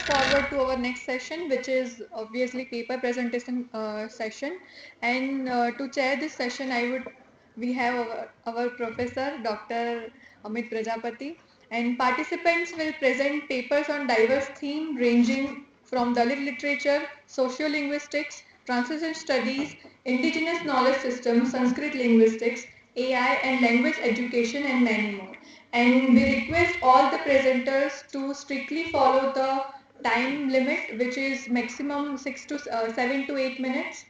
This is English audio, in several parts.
forward to our next session, which is obviously paper presentation session. And to chair this session, we have our professor, Dr. Amit Prajapati, and participants will present papers on diverse themes ranging from Dalit literature, sociolinguistics, translation studies, indigenous knowledge systems, Sanskrit linguistics, AI and language education, and many more. And we request all the presenters to strictly follow the time limit, which is maximum 7 to 8 minutes.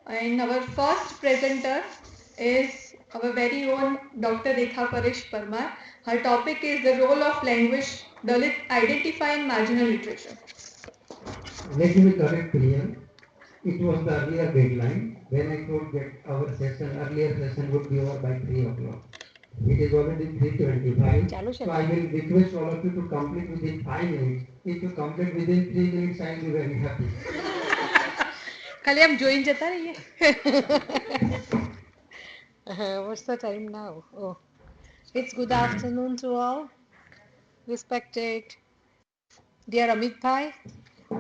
And our first presenter is our very own Dr. Rekha Paresh Parmar. Her topic is the role of language, Dalit identify in marginal literature. Let me correct here. It was the earlier deadline when I told that our earlier session would be over by 3 o'clock. It is already 3:25. So I will request all of you to complete within 5 minutes. If you complete within 3 minutes, I will be very happy. खाली हम join जता रहिए. What's the time now? Oh, it's good afternoon to all. Respected dear Amit Bhai,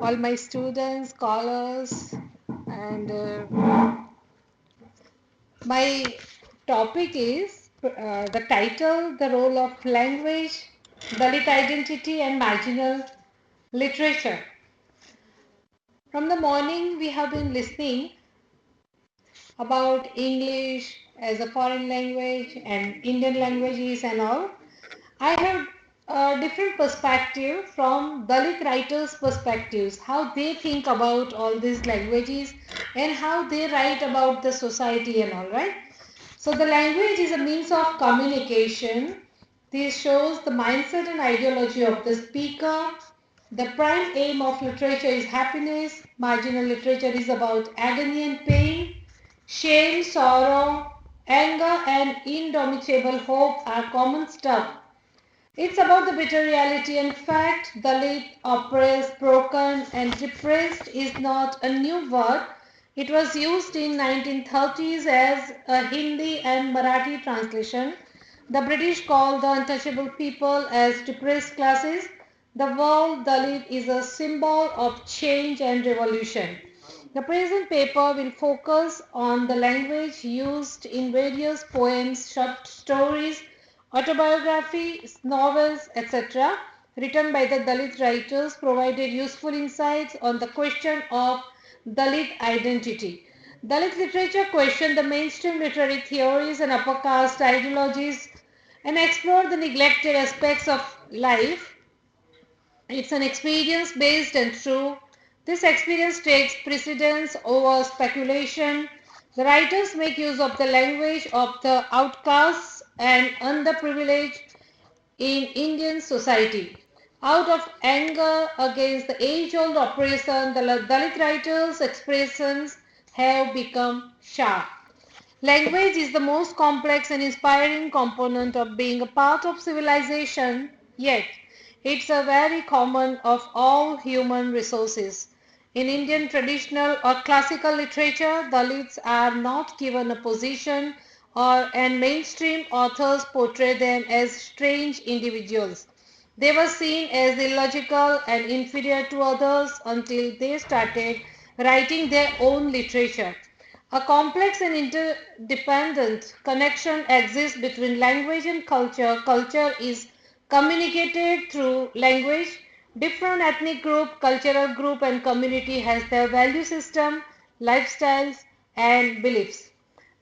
all my students, scholars, and my topic is the title, the role of language, Dalit identity and marginal literature. From the morning we have been listening about English as a foreign language and Indian languages and all. I have a different perspective from Dalit writers' perspectives, how they think about all these languages and how they write about the society and all, right? So the language is a means of communication. This shows the mindset and ideology of the speaker. The prime aim of literature is happiness. Marginal literature is about agony and pain. Shame, sorrow, anger, and indomitable hope are common stuff. It's about the bitter reality and fact. Dalit, oppressed, broken, and depressed is not a new word. It was used in 1930s as a Hindi and Marathi translation. The British called the untouchable people as depressed classes. The word Dalit is a symbol of change and revolution. The present paper will focus on the language used in various poems, short stories, autobiographies, novels, etc., written by the Dalit writers, provided useful insights on the question of Dalit identity. Dalit literature questioned the mainstream literary theories and upper caste ideologies and explored the neglected aspects of life. It's an experience based and true. This experience takes precedence over speculation. The writers make use of the language of the outcasts and underprivileged in Indian society. Out of anger against the age-old oppression, the Dalit writers' expressions have become sharp. Language is the most complex and inspiring component of being a part of civilization, yet it's a very common of all human resources. In Indian traditional or classical literature, Dalits are not given a position and mainstream authors portray them as strange individuals. They were seen as illogical and inferior to others until they started writing their own literature. A complex and interdependent connection exists between language and culture. Culture is communicated through language. Different ethnic group, cultural group and community has their value system, lifestyles and beliefs.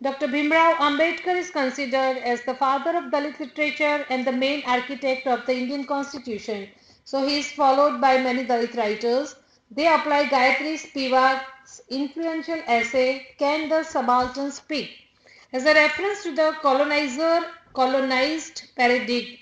Dr. Bhimrao Ambedkar is considered as the father of Dalit literature and the main architect of the Indian Constitution. So he is followed by many Dalit writers. They apply Gayatri Spivak's influential essay, Can the Subaltern Speak? As a reference to the colonized paradigm.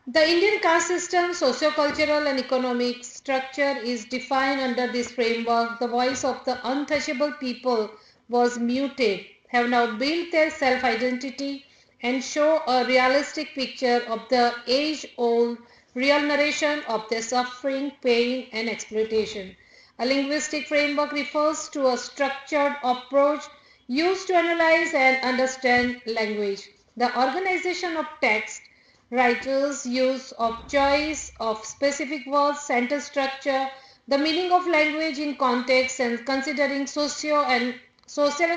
The Indian caste system, socio-cultural and economic structure is defined under this framework. The voice of the untouchable people was muted, have now built their self-identity and show a realistic picture of the age-old real narration of their suffering, pain and exploitation. A linguistic framework refers to a structured approach used to analyze and understand language. The organization of text Writers' use of choice of specific words, sentence structure, the meaning of language in context, and considering social and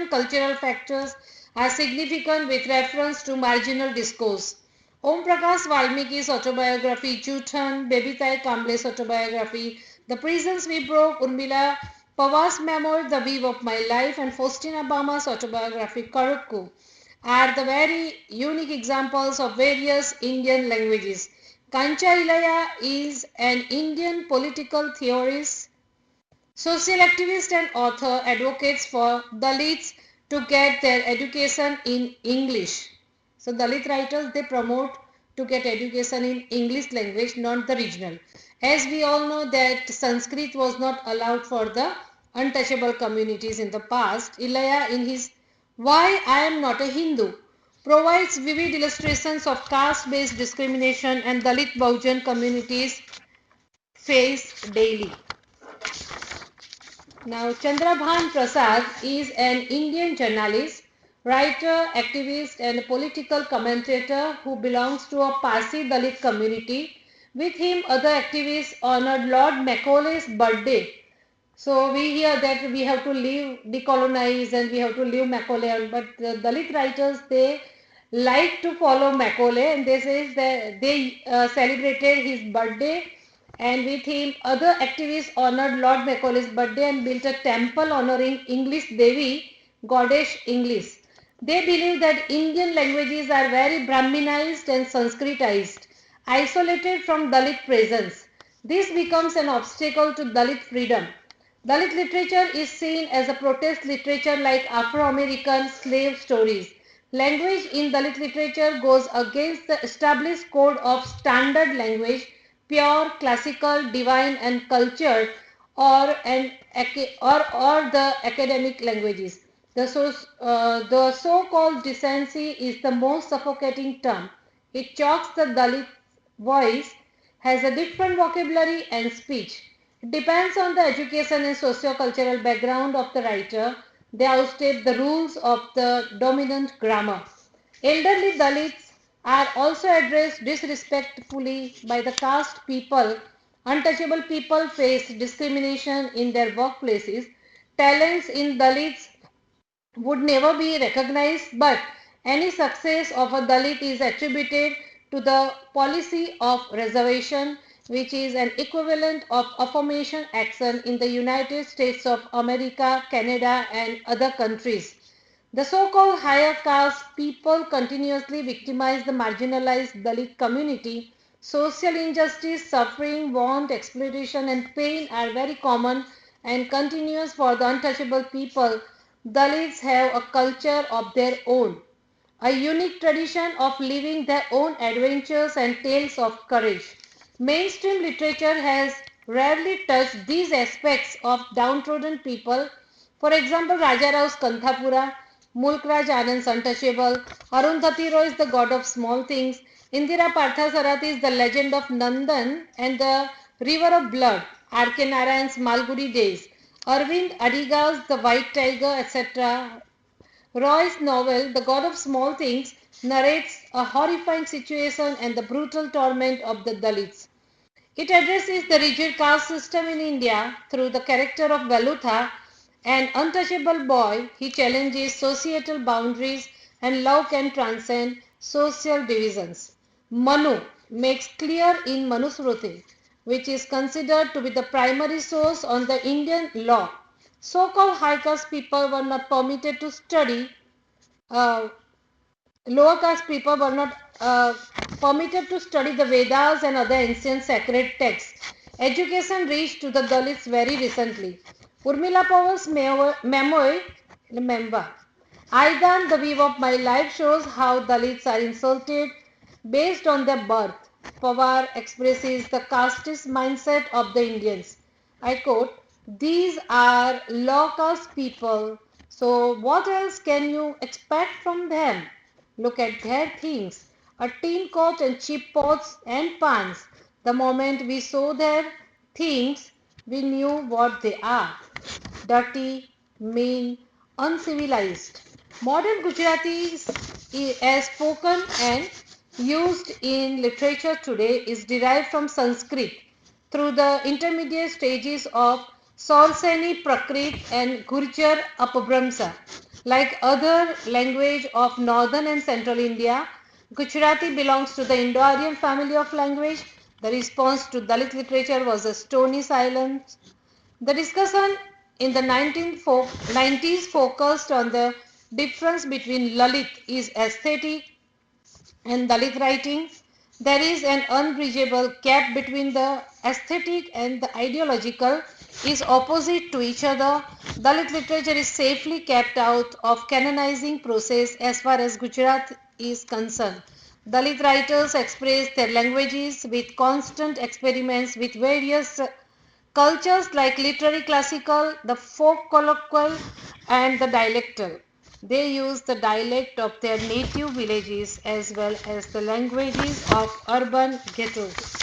cultural factors are significant with reference to marginal discourse. Om Prakash Valmiki's autobiography, Jutan, Babitai Kamble's autobiography, The Prisons We Broke, Urmila Pawar's memoir, The Weave of My Life, and Faustina Bama's autobiography, Karukku, are the very unique examples of various Indian languages. Kancha Ilaya is an Indian political theorist, social activist and author, advocates for Dalits to get their education in English. So Dalit writers, they promote to get education in English language, not the regional. As we all know that Sanskrit was not allowed for the untouchable communities in the past, Ilaya in his Why I Am Not a Hindu provides vivid illustrations of caste-based discrimination and Dalit Bahujan communities face daily. Now, Chandrabhan Prasad is an Indian journalist, writer, activist, and political commentator who belongs to a Parsi Dalit community. With him, other activists honored Lord Macaulay's birthday. So we hear that we have to leave decolonize and we have to leave Macaulay, but the Dalit writers, they like to follow Macaulay, and they say that they celebrated his birthday, and with him other activists honored Lord Macaulay's birthday and built a temple honoring English Devi, goddess English. They believe that Indian languages are very Brahminized and Sanskritized, isolated from Dalit presence. This becomes an obstacle to Dalit freedom. Dalit literature is seen as a protest literature like Afro-American slave stories. Language in Dalit literature goes against the established code of standard language, pure, classical, divine and cultured, or the academic languages. The so-called decency is the most suffocating term. It chokes the Dalit voice, has a different vocabulary and speech. It depends on the education and socio-cultural background of the writer. They outstep the rules of the dominant grammar. Elderly Dalits are also addressed disrespectfully by the caste people. Untouchable people face discrimination in their workplaces. Talents in Dalits would never be recognized, but any success of a Dalit is attributed to the policy of reservation, which is an equivalent of affirmation action in the United States of America, Canada, and other countries. The so-called higher caste people continuously victimize the marginalized Dalit community. Social injustice, suffering, want, exploitation, and pain are very common and continuous for the untouchable people. Dalits have a culture of their own, a unique tradition of living their own adventures and tales of courage. Mainstream literature has rarely touched these aspects of downtrodden people. For example, Raja Rao's Kanthapura, Mulk Raj Anand's Untouchable, Arundhati Roy is the God of Small Things, Indira Parthasarathi is the Legend of Nandan and the River of Blood, R.K. Narayan's Malgudi Days, Arvind Adiga's The White Tiger, etc. Roy's novel, The God of Small Things, narrates a horrifying situation and the brutal torment of the Dalits. It addresses the rigid caste system in India through the character of Velutha, an untouchable boy. He challenges societal boundaries and love can transcend social divisions. Manu makes clear in Manusmriti, which is considered to be the primary source on the Indian law. So-called high caste people were not permitted to study uh, lower caste people were not permitted to study the Vedas and other ancient sacred texts. Education reached to the Dalits very recently. Urmila Pawar's memoir, remember, Aidan, the Weave of My Life shows how Dalits are insulted based on their birth. Pawar expresses the casteist mindset of the Indians. I quote, these are low caste people, so what else can you expect from them? Look at their things, a tin coat and cheap pots and pans. The moment we saw their things, we knew what they are. Dirty, mean, uncivilized. Modern Gujarati is spoken and used in literature today is derived from Sanskrit through the intermediate stages of Saurseni Prakrit and Gurjar Apabhramsa. Like other language of northern and central India, Gujarati belongs to the Indo-Aryan family of language. The response to Dalit literature was a stony silence. The discussion in the 90s focused on the difference between Lalit is aesthetic and Dalit writing. There is an unbridgeable gap between the aesthetic and the ideological is opposite to each other. Dalit literature is safely kept out of canonizing process as far as Gujarat is concerned. Dalit writers express their languages with constant experiments with various cultures like literary classical, the folk colloquial, and the dialectal. They use the dialect of their native villages as well as the languages of urban ghettos.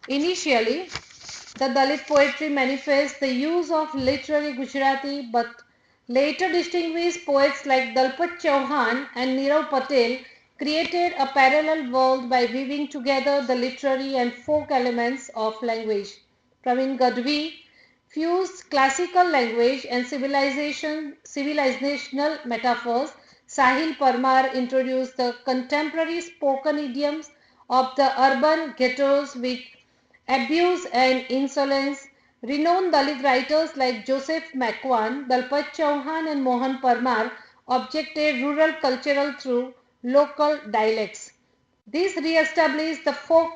Initially, the Dalit poetry manifests the use of literary Gujarati, but later distinguished poets like Dalpat Chauhan and Nirav Patel created a parallel world by weaving together the literary and folk elements of language. Praveen Gadhvi fused classical language and civilizational metaphors. Sahil Parmar introduced the contemporary spoken idioms of the urban ghettos with abuse and insolence. Renowned Dalit writers like Joseph Makwan, Dalpat Chauhan, and Mohan Parmar objected rural cultural through local dialects. This re-established the folk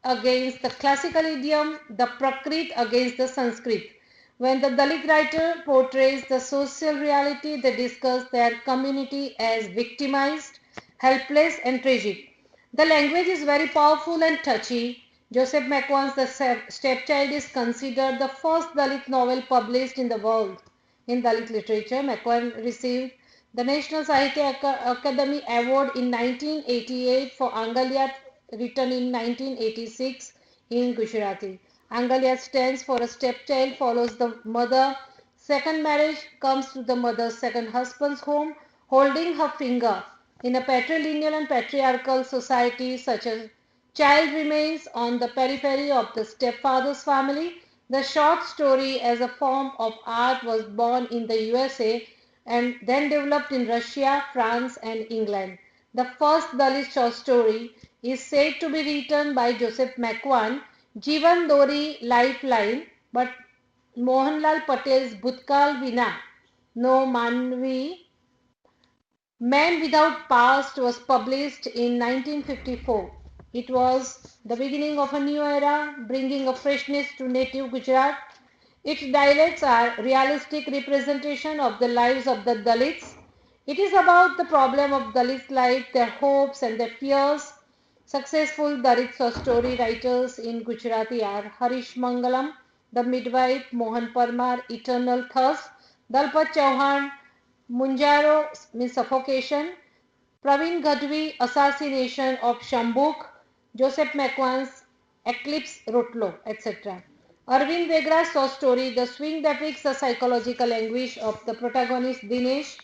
against the classical idiom, the Prakrit against the Sanskrit. When the Dalit writer portrays the social reality, they discuss their community as victimized, helpless, and tragic. The language is very powerful and touchy. Joseph Makwan's The Stepchild is considered the first Dalit novel published in the world. In Dalit literature, Makwan received the National Sahitya Akademi Award in 1988 for Angalyat, written in 1986 in Gujarati. Angalyat stands for a stepchild, follows the mother. Second marriage comes to the mother's second husband's home, holding her finger. In a patrilineal and patriarchal society such as child remains on the periphery of the stepfather's family. The short story as a form of art was born in the USA and then developed in Russia, France, and England. The first Dalit short story is said to be written by Joseph Makwan, Jivan Dori Lifeline, but Mohanlal Patel's Bhutkal Vina, No Manvi Man Without Past was published in 1954. It was the beginning of a new era, bringing a freshness to native Gujarat. Its dialects are realistic representation of the lives of the Dalits. It is about the problem of Dalits' life, their hopes and their fears. Successful Dalit story writers in Gujarati are Harish Mangalam, The Midwife, Mohan Parmar, Eternal Thirst, Dalpat Chauhan, Munjaro means suffocation, Praveen Gadhvi, assassination of Shambhuk, Joseph Makwan's eclipse Rotlo, etc. Arvind Vegra's short story, The Swing depicts the psychological anguish of the protagonist Dinesh,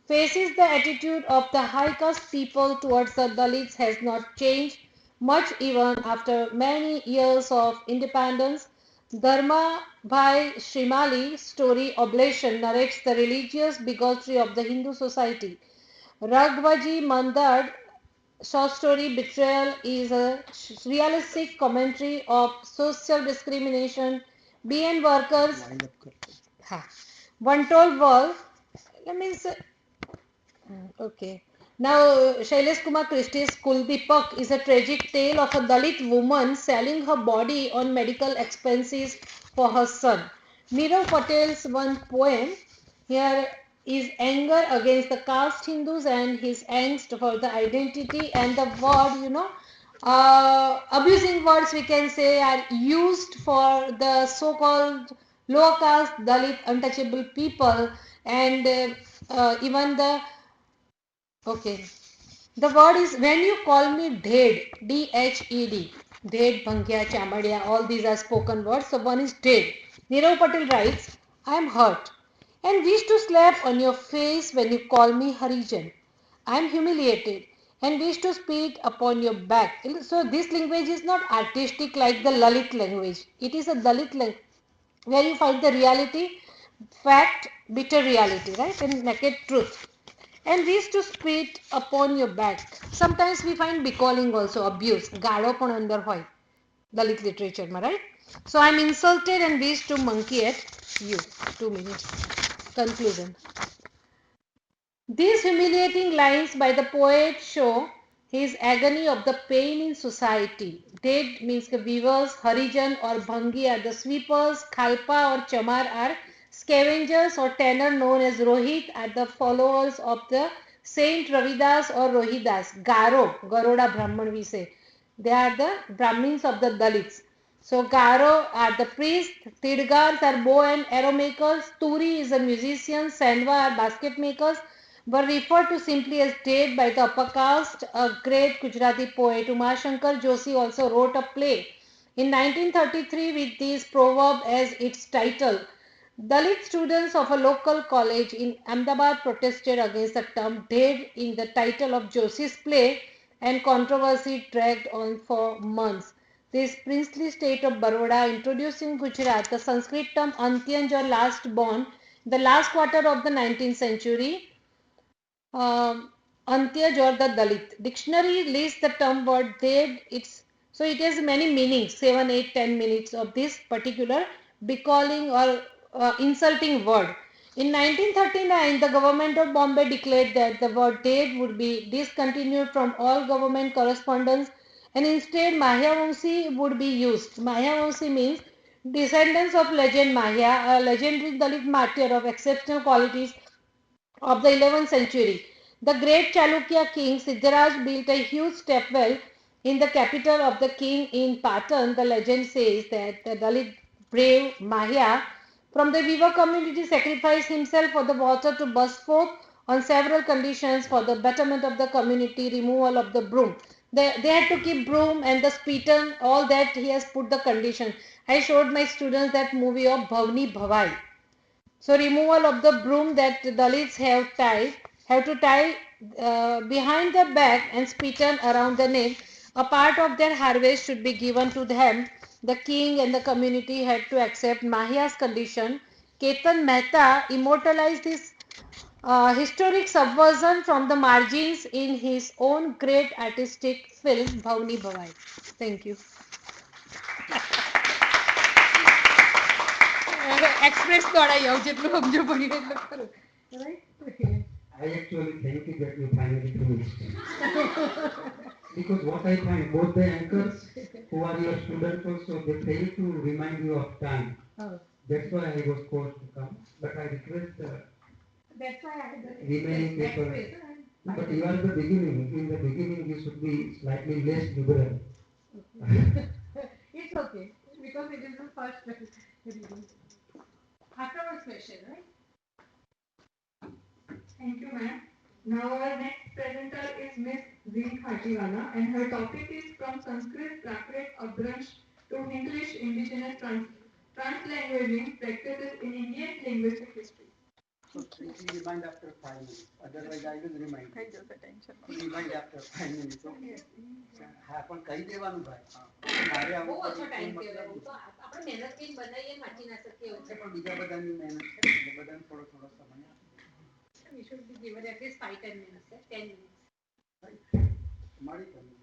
faces the attitude of the high caste people towards the Dalits has not changed much even after many years of independence. Dharma Bhai Shrimali's story Oblation narrates the religious bigotry of the Hindu society. Raghvaji Mandad short story Betrayal is a realistic commentary of social discrimination. BN workers, one told world. Let me say, okay. Now, Shailesh Kumar Christie's Kuldipak is a tragic tale of a Dalit woman selling her body on medical expenses for her son. Nirav Patel's one poem here is anger against the caste Hindus and his angst for the identity and the word, abusing words we can say are used for the so-called low caste Dalit untouchable people and even the okay. The word is when you call me Dhed, D-H-E-D, Dhed, Bhangya, Chamadia, all these are spoken words. So one is Dhed. Nirav Patel writes, I am hurt and wish to slap on your face when you call me Harijan. I am humiliated and wish to spit upon your back. So this language is not artistic like the Lalit language. It is a Dalit language where you find the reality, fact, bitter reality, right, and naked truth. And wish to spit upon your back. Sometimes we find becalling also, abuse, ગાળો પણ અંદર હોય Dalit literature, right? So I'm insulted and wish to monkey at you. 2 minutes. Conclusion. These humiliating lines by the poet show his agony of the pain in society. Dead means the weavers, Harijan or Bhangi are the sweepers, Khalpa or Chamar are scavengers, or tanner known as Rohit are the followers of the Saint Ravidas or Rohidas. Garo, Garoda Brahman we say. They are the Brahmins of the Dalits. So Garo are the priests, Tidgars are bow and arrow makers, Turi is a musician, Sandva are basket makers, were referred to simply as dead by the upper caste. A great Gujarati poet, Umashankar Joshi, also wrote a play in 1933 with this proverb as its title. Dalit students of a local college in Ahmedabad protested against the term dead in the title of Joshi's play, and controversy dragged on for months. This princely state of Baroda introduced in Gujarat the Sanskrit term Antyaj or last born, the last quarter of the 19th century. Antyaj or the Dalit. Dictionary lists the term word dead. So it has many meanings, 7, 8, 10 minutes of this particular becalling or insulting word. In 1939, the government of Bombay declared that the word dead would be discontinued from all government correspondence, and instead Mahyavamsi would be used. Mahyavamsi means descendants of legend Mahya, a legendary Dalit martyr of exceptional qualities of the 11th century. The great Chalukya king Siddharaj built a huge stepwell in the capital of the king in Patan. The legend says that the Dalit brave Mahya from the weaver community sacrificed himself for the water to burst forth on several conditions: for the betterment of the community, removal of the broom. They had to keep broom and the spiton, all that he has put the condition. I showed my students that movie of Bhavni Bhavai. So removal of the broom that Dalits have to tie behind the back and spiton around the neck. A part of their harvest should be given to them. The king and the community had to accept Mahya's condition. Ketan Mehta immortalized this historic subversion from the margins in his own great artistic film Bhavni Bhavai. Thank you. Express દ્વારા આવું જેટલું સમજો પડી એટલું ખરું. Right? I actually thank you that you finally finished. Because what I find, both the anchors who are your students also, they fail to remind you of time. Oh. That's why I was forced to come. But I request That's why I had the remaining people. But you are the beginning. In the beginning, you should be slightly less liberal. It's okay because it is the first reading. Afterwards question, right? Thank you, ma'am. Now our next presenter is Miss Zeen Khatiwala, and her topic is from Sanskrit Prakrit Abhransh to English Indigenous Translanguaging Practices in Indian Linguistic History. So please remind after 5 minutes. Otherwise, I will remind. Take your attention. Remind after 5 minutes. Okay. હા પણ કહી દેવાનું ભાઈ. મારે આવું બહુ ઓછો time કહેવાય. તો આપણે મહેનત કરીને બનાવીએ વાંચી ના શકીએ એવું છે. પણ બીજા બધાની મહેનત છે એટલે બધાને થોડો થોડો સમય આપો. We should be given at least 5-10 minutes, 10 minutes. મારી તમને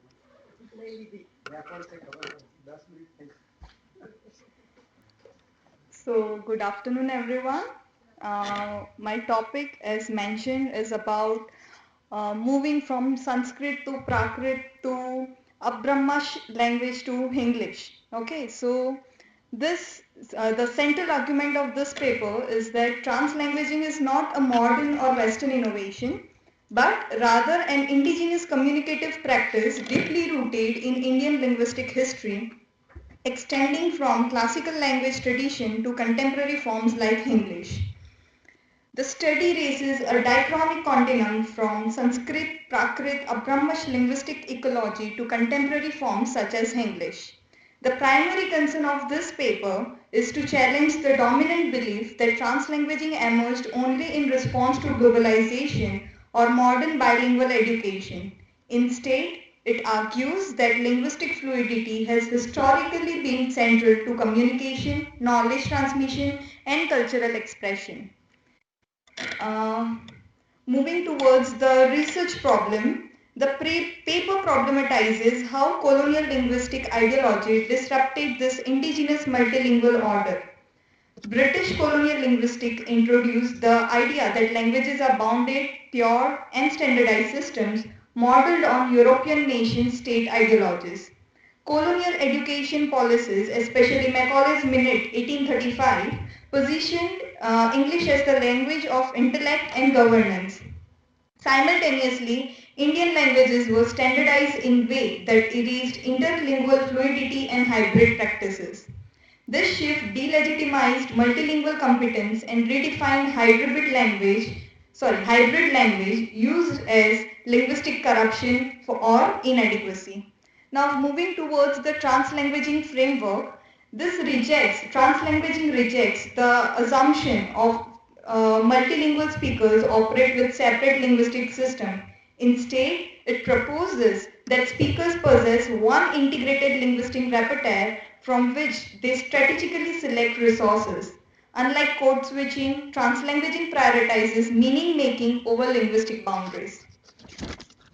લઈ લીધી. રેકોર્ડ છે ખબર 10 મિનિટ થઈ. So, good afternoon, everyone. My topic, as mentioned, is about moving from Sanskrit to Prakrit to Abhramsh language to English. Okay, so the central argument of this paper is that translanguaging is not a modern or Western innovation, but rather an indigenous communicative practice deeply rooted in Indian linguistic history, extending from classical language tradition to contemporary forms like English. The study raises a diachronic continuum from Sanskrit, Prakrit, Abhramsh linguistic ecology to contemporary forms such as English. The primary concern of this paper is to challenge the dominant belief that translanguaging emerged only in response to globalization or modern bilingual education. Instead, it argues that linguistic fluidity has historically been central to communication, knowledge transmission, and cultural expression. Uh, Moving towards the research problem, the paper problematizes how colonial linguistic ideology disrupted this indigenous multilingual order. British colonial linguistics introduced the idea that languages are bounded, pure, and standardized systems modeled on European nation-state ideologies. Colonial education policies, especially Macaulay's Minute 1835, positioned English as the language of intellect and governance. Simultaneously, Indian languages were standardized in a way that erased interlingual fluidity and hybrid practices. This shift delegitimized multilingual competence and redefined hybrid language used as linguistic corruption or inadequacy. Now moving towards the translanguaging framework, translanguaging rejects the assumption of multilingual speakers operate with separate linguistic systems. Instead, it proposes that speakers possess one integrated linguistic repertoire from which they strategically select resources. Unlike code switching, translanguaging prioritizes meaning making over linguistic boundaries.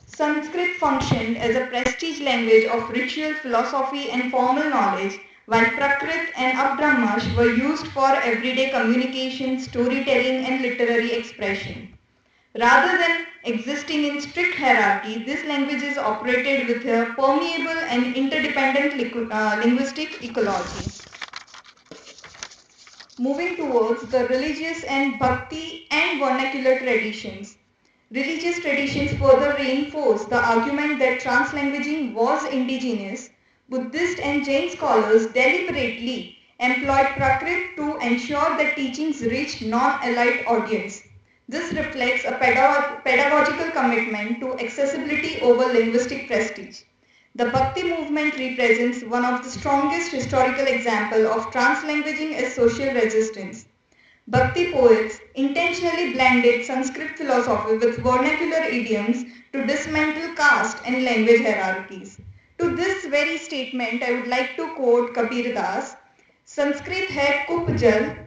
Sanskrit functioned as a prestige language of ritual, philosophy, and formal knowledge, while Prakrit and Abbrahmash were used for everyday communication, storytelling, and literary expression. Rather than existing in strict hierarchy, these languages operated with a permeable and interdependent linguistic ecology. Moving towards the religious and bhakti and vernacular traditions. Religious traditions further reinforce the argument that translanguaging was indigenous. Buddhist and Jain scholars deliberately employed Prakrit to ensure that teachings reached non-elite audience. This reflects a pedagogical commitment to accessibility over linguistic prestige. The Bhakti movement represents one of the strongest historical examples of translanguaging as social resistance. Bhakti poets intentionally blended Sanskrit philosophy with vernacular idioms to dismantle caste and language hierarchies. To this very statement, I would like to quote Kabir Das, Sanskrit hai kupjal,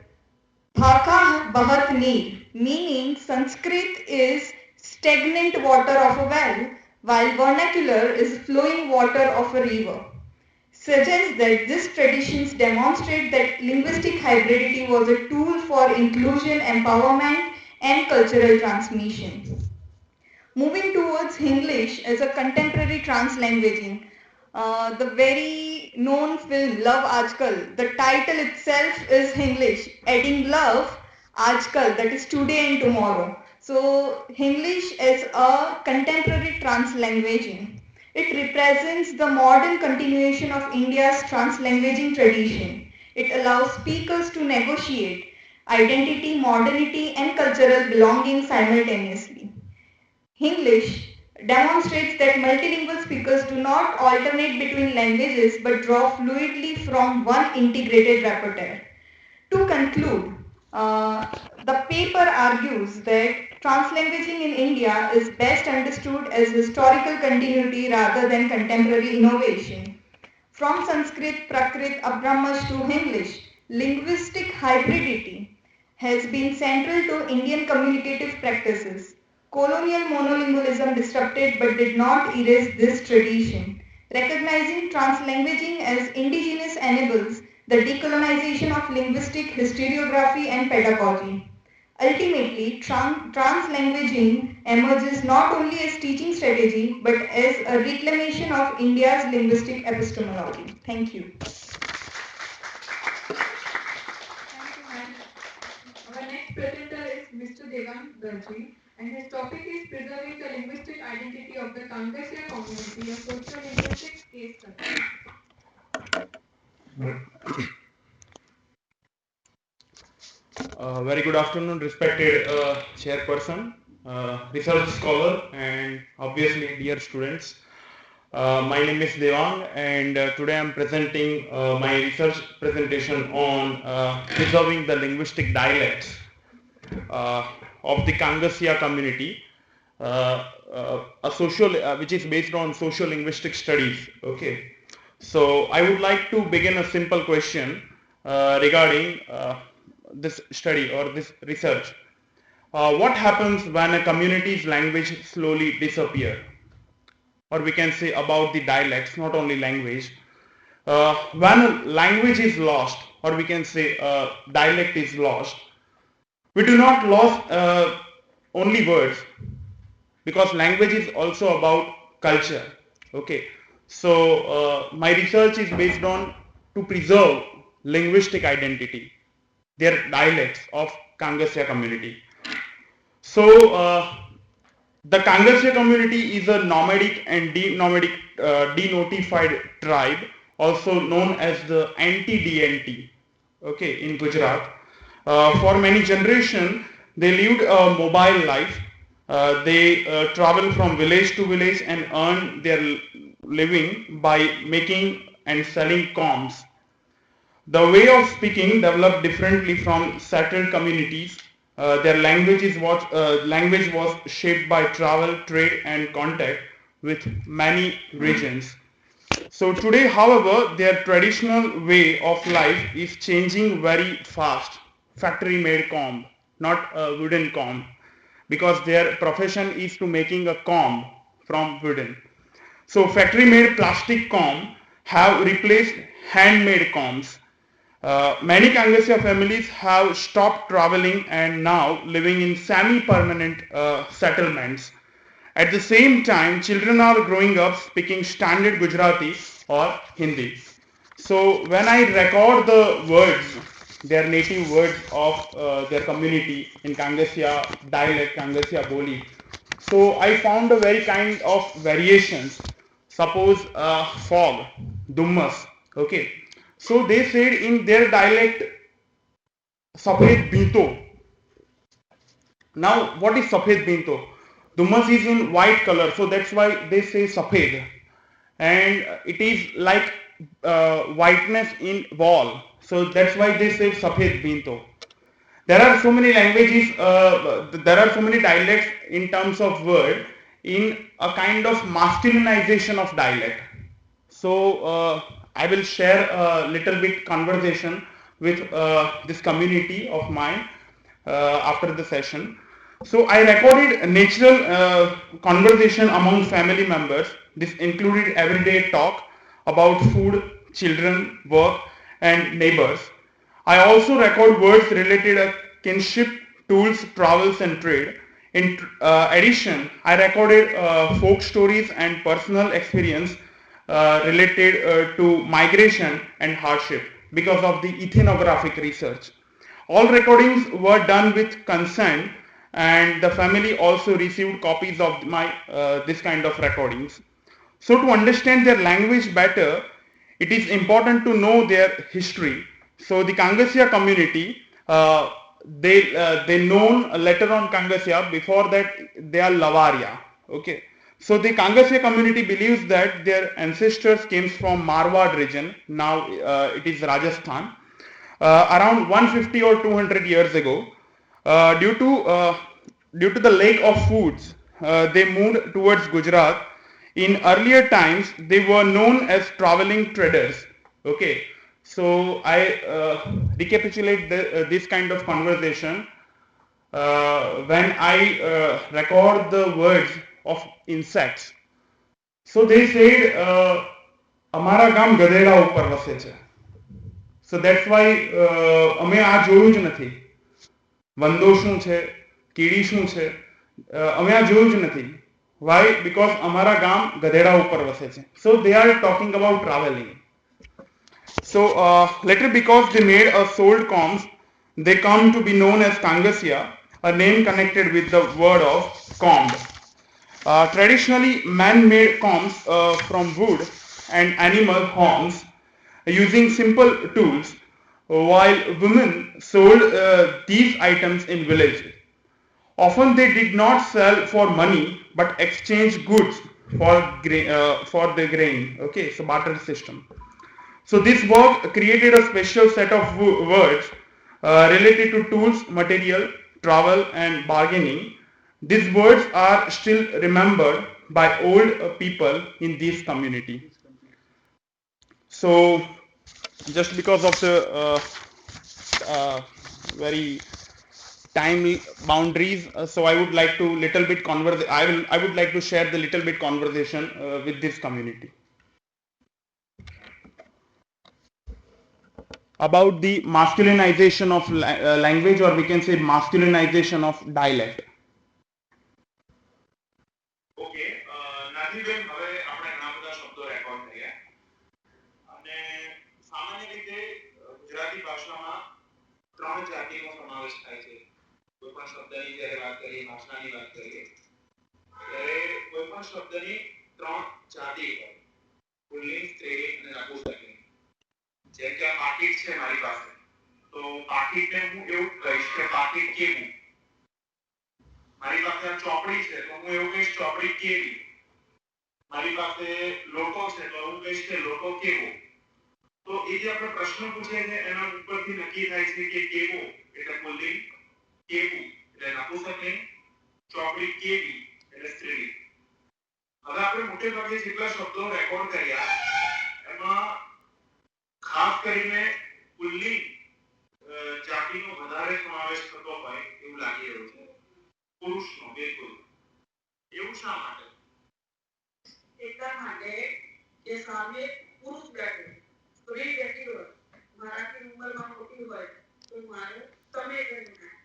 Dhaka bahat neer, meaning Sanskrit is stagnant water of a well, while vernacular is flowing water of a river. Suggests that these traditions demonstrate that linguistic hybridity was a tool for inclusion, empowerment, and cultural transmission. Moving towards Hinglish as a contemporary translanguaging, the very known film Love Aajkal, the title itself is Hinglish, adding love, Aajkal, that is today and tomorrow. So Hinglish as a contemporary translanguaging. It represents the modern continuation of India's translanguaging tradition. It allows speakers to negotiate identity, modernity, and cultural belonging simultaneously. Hinglish demonstrates that multilingual speakers do not alternate between languages but draw fluidly from one integrated repertoire. To conclude, the paper argues that translanguaging in India is best understood as historical continuity rather than contemporary innovation. From Sanskrit, Prakrit, Abbrahmash to Hinglish, linguistic hybridity has been central to Indian communicative practices. Colonial monolingualism disrupted but did not erase this tradition. Recognizing translanguaging as indigenous enables the decolonization of linguistic historiography and pedagogy. Ultimately, translanguaging emerges not only as teaching strategy but as a reclamation of India's linguistic epistemology. Thank you. Our next presenter is Mr. Devang Darji, and his topic is Preserving the Linguistic Identity of the Kangasya Community, a Socio-Linguistic Case Study. Very good afternoon, respected chairperson, research scholar, and obviously dear students. My name is Devang, and today I am presenting my research presentation on preserving the linguistic dialects of the Kangasya community which is based on social linguistic studies. Okay, so I would like to begin a simple question regarding this study or this research. What happens when a community's language slowly disappear? Or we can say about the dialects, not only language. When a language is lost, or we can say dialect is lost, we do not lose only words, because language is also about culture. Okay, so my research is based on to preserve linguistic identity, their dialects of Kangasya community. So the Kangasya community is a nomadic and denotified tribe, also known as the anti-DNT, okay, in Gujarat. For many generations, they lived a mobile life. They travel from village to village and earn their living by making and selling combs. The way of speaking developed differently from settled communities. Their language was shaped by travel, trade, and contact with many regions. So today, however, their traditional way of life is changing very fast. Factory made comb, not a wooden comb, because their profession is to making a comb from wooden. So factory made plastic comb have replaced handmade combs. Many Kangasya families have stopped traveling and now living in semi-permanent settlements. At the same time, children are growing up speaking standard Gujarati or Hindi. So when I record the words, their native words of their community in Kangasya dialect, Kangasya Boli, so I found a very kind of variations. Suppose fog, dummas, okay. So they said in their dialect, Saphed Binto. Now, what is Saphed Binto? Dumas is in white color, so that's why they say Saphed. And it is like whiteness in wall. So that's why they say Saphed Binto. There are so many languages, there are so many dialects in terms of word in a kind of masculinization of dialect. So I will share a little bit conversation with this community of mine after the session. So I recorded a natural conversation among family members. This included everyday talk about food, children, work, and neighbors. I also record words related to kinship, tools, travels, and trade. In addition, I recorded folk stories and personal experience related to migration and hardship because of the ethnographic research. All recordings were done with consent, and the family also received copies of my this kind of recordings. So to understand their language better, it is important to know their history. So the Kangasya community, they known later on Kangasya. Before that, they are Lavaria. Okay. So the Kangasya community believes that their ancestors came from Marwad region. Now it is Rajasthan. Around 150 or 200 years ago, uh, due to uh, due to the lack of foods, they moved towards Gujarat. In earlier times, they were known as traveling traders. Okay, so I recapitulate this kind of conversation when I record the words of insects. So they said, અમારા ગામ ગધેડા ઉપર વસે છે. So that's why અમે આ જોયું જ નથી. વંદો શું છે, કીડી શું છે, અમે આ જોયું જ નથી. Why? Because અમારા ગામ ગધેડા ઉપર વસે છે. So they are talking about traveling. So later, because they made a sold combs, they come to be known as Kangasya, a name connected with the word of comb. Traditionally, man made combs from wood and animal horns using simple tools, while women sold these items in villages. Often they did not sell for money but exchange goods for the grain. Okay, so barter system. So this work created a special set of words related to tools, material, travel, and bargaining. These words are still remembered by old people in this community. So, just because of the very time boundaries, so I would like to little bit I would like to share the little bit conversation with this community about the masculinization of language, or we can say masculinization of dialect. Okay Nathiben હવે આપણે ઘણા બધા શબ્દો record કર્યા અને સામાન્ય રીતે ગુજરાતી ભાષામાં ત્રણ જાતિનો સમાવેશ થાય છે. કોઈ પણ શબ્દની જ્યારે વાત કરીએ, ભાષાની વાત કરીએ, ત્યારે કોઈ પણ શબ્દની ત્રણ જાતિ હોય: પુલ્લિંગ, સ્ત્રીલિંગ અને નપુંસકલિંગ. જેમ કે આ પાકીટ છે મારી પાસે, તો પાકીટને હું એવું કહીશ કે પાકીટ કેવું. મારી પાસે આ ચોપડી છે તો હું એવું કહીશ ચોપડી કેવી. મારી પાસે લોટો છે તો હું કહીશ કે લોટો કેવો. તો એ જે આપણે પ્રશ્ન પૂછે છે એના ઉપરથી નક્કી થાય છે કે કેવો એટલે પુલ્લિંગ, કેવું એટલે નપુંસકલિંગ, ચોપડી કેવી એટલે સ્ત્રીલિંગ. હવે આપણે મોટે ભાગે જેટલા શબ્દો રેકોર્ડ કર્યા એમાં ખાસ કરીને પુલ્લિંગ જાતિનો વધારે સમાવેશ થતો હોય એવું લાગી રહ્યું છે. પુરુષનો બિલકુલ. એવું શા માટે? એટલા માટે કે સામે પુરુષ બેઠો, સ્ત્રી બેઠી હોય, મારાથી ઉંમરમાં મોટી હોય તો મારું તમે કરી નાખ,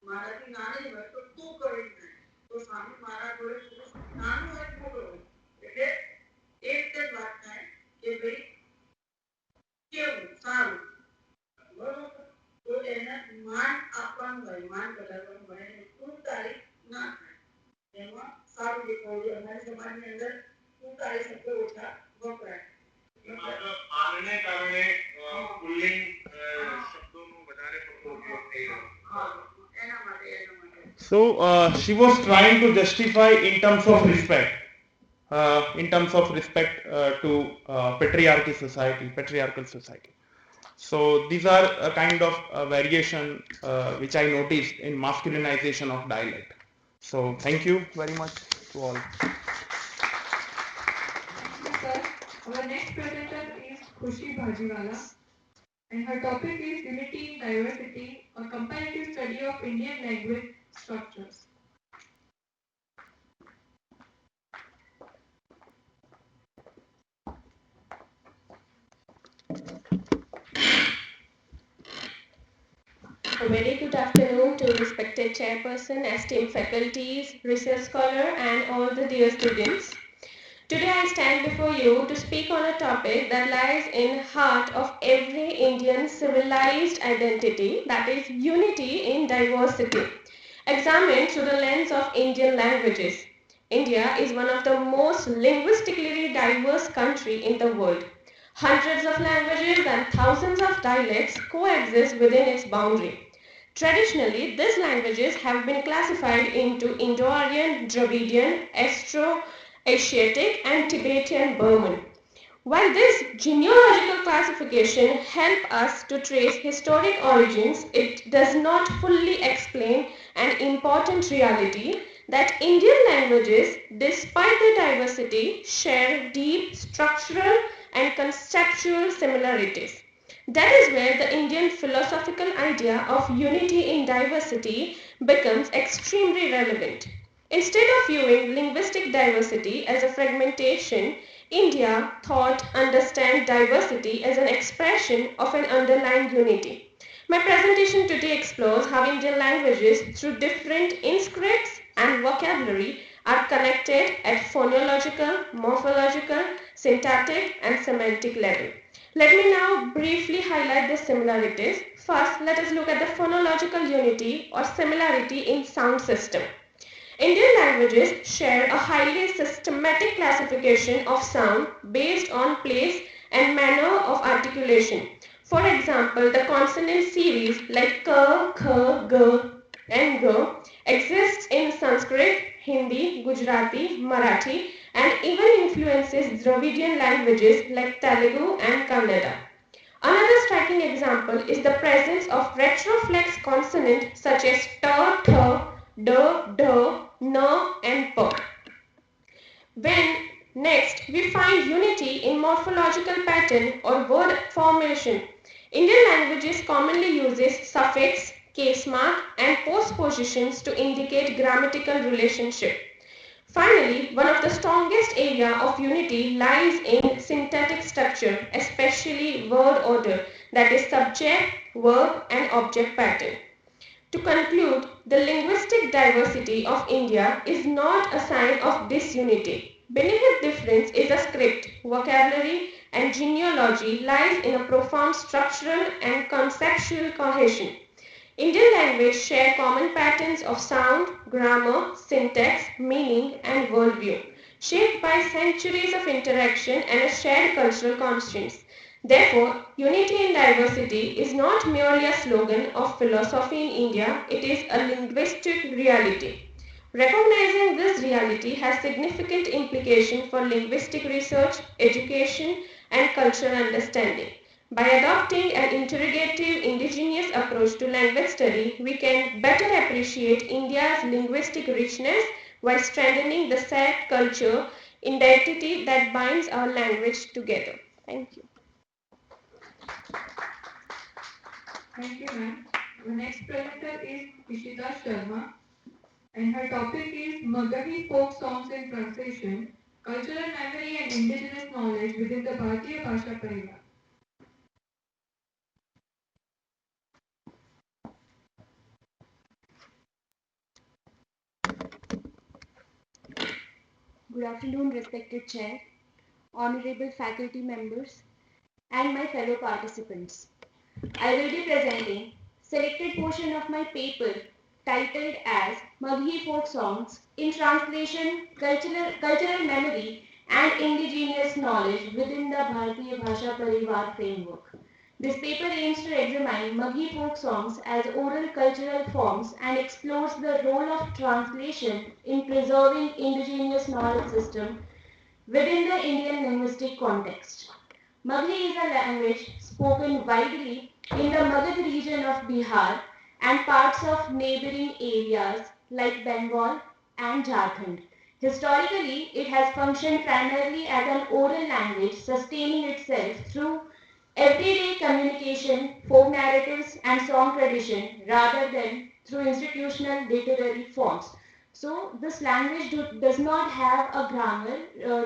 મારાથી નાની હોય તો તું કરી નાખ. તો સામે મારા જોડે પુરુષ નાનું હોય મોટો હોય એટલે એક જ વાત થાય કે ભાઈ કેવું સારું, બરોબર. તો એને માન આપવાનું હોય, માન વધારવાનું હોય, તું તારીફ ના થાય. એમાં સારું દેખાવું. અમારી સમાજની અંદર તું તારી શબ્દો ઓછા વપરાય. માનને કારણે પુલ્લિંગ શબ્દોનો વધારે પડતો ઉપયોગ થઈ રહ્યો. એના માટે. So she was trying to justify in terms of respect. To patriarchal society. So these are a kind of variation which I noticed in masculinization of dialect. So thank you very much to all. Sir, our next presenter is Khushi Bhajiwala, and her topic is Unity in Diversity, a comparative study of Indian language structures. A very good afternoon to respected chairperson, esteemed faculties, research scholar and all the dear students. Today I stand before you to speak on a topic that lies in heart of every Indian civilized identity, that is unity in diversity, examined through the lens of Indian languages. India is one of the most linguistically diverse country in the world. Hundreds of languages and thousands of dialects coexist within its boundary. Traditionally, these languages have been classified into Indo-Aryan, Dravidian, Austro-Asiatic and Tibetan-Burman. While this genealogical classification helps us to trace historic origins, it does not fully explain an important reality that Indian languages, despite their diversity, share deep structural and conceptual similarities. That is where the Indian philosophical idea of unity in diversity becomes extremely relevant. Instead of viewing linguistic diversity as a fragmentation, India thought understand diversity as an expression of an underlying unity. My presentation today explores how Indian languages, through different inscripts and vocabulary, are connected at phonological, morphological, syntactic and semantic level. Let me now briefly highlight the similarities. First, let us look at the phonological unity or similarity in sound system. Indian languages share a highly systematic classification of sound based on place and manner of articulation. For example, the consonant series like ka, kha, ga and ga exists in Sanskrit, Hindi, Gujarati, Marathi and even influences Dravidian languages like Telugu and Kannada. Another striking example is the presence of retroflex consonant such as t, th, d, d, n, and p. When next we find unity in morphological pattern or word formation. Indian languages commonly uses suffix, case mark and postpositions to indicate grammatical relationship. Finally, one of the strongest area of unity lies in syntactic structure, especially word order, that is subject, verb and object pattern. To conclude, the linguistic diversity of India is not a sign of disunity. Beneath its difference is a script, vocabulary and genealogy lies in a profound structural and conceptual cohesion. Indian language share common patterns of sound, grammar, syntax, meaning and worldview, shaped by centuries of interaction and a shared cultural constraints. Therefore, unity in diversity is not merely a slogan of philosophy in India, it is a linguistic reality. Recognizing this reality has significant implications for linguistic research, education, and cultural understanding. By adopting an interrogative indigenous approach to language study, we can better appreciate India's linguistic richness while strengthening the shared culture identity that binds our language together. Thank you. Thank you, ma'am. Our next presenter is Ishita Sharma, and her topic is Magahi folk songs in translation, cultural memory and indigenous knowledge within the Bharatiya Bhasha Pariwar. Good afternoon, respected Chair, honorable faculty members, and my fellow participants. I will be presenting selected portion of my paper titled as Maghi Folk Songs in Translation, Cultural Memory and Indigenous Knowledge within the Bharatiya Bhasha Pariwar Framework. This paper aims to examine Maghi folk songs as oral cultural forms and explores the role of translation in preserving indigenous knowledge system within the Indian linguistic context. Maghi is a language spoken widely in the Magad region of Bihar and parts of neighboring areas like Bengal and Jharkhand. Historically, it has functioned primarily as an oral language, sustaining itself through everyday communication, folk narratives, and song tradition rather than through institutional literary forms. So, this language does not have a grammar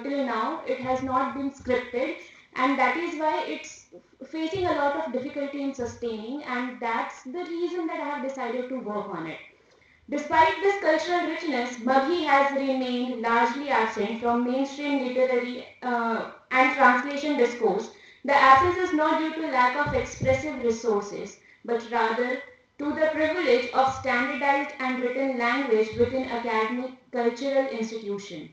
till now, it has not been scripted, and that is why it's facing a lot of difficulty in sustaining, and that's the reason that I have decided to work on it. Despite this cultural richness, Maghi has remained largely absent from mainstream literary and translation discourse. The absence is not due to lack of expressive resources, but rather to the privilege of standardized and written language within academic cultural institution.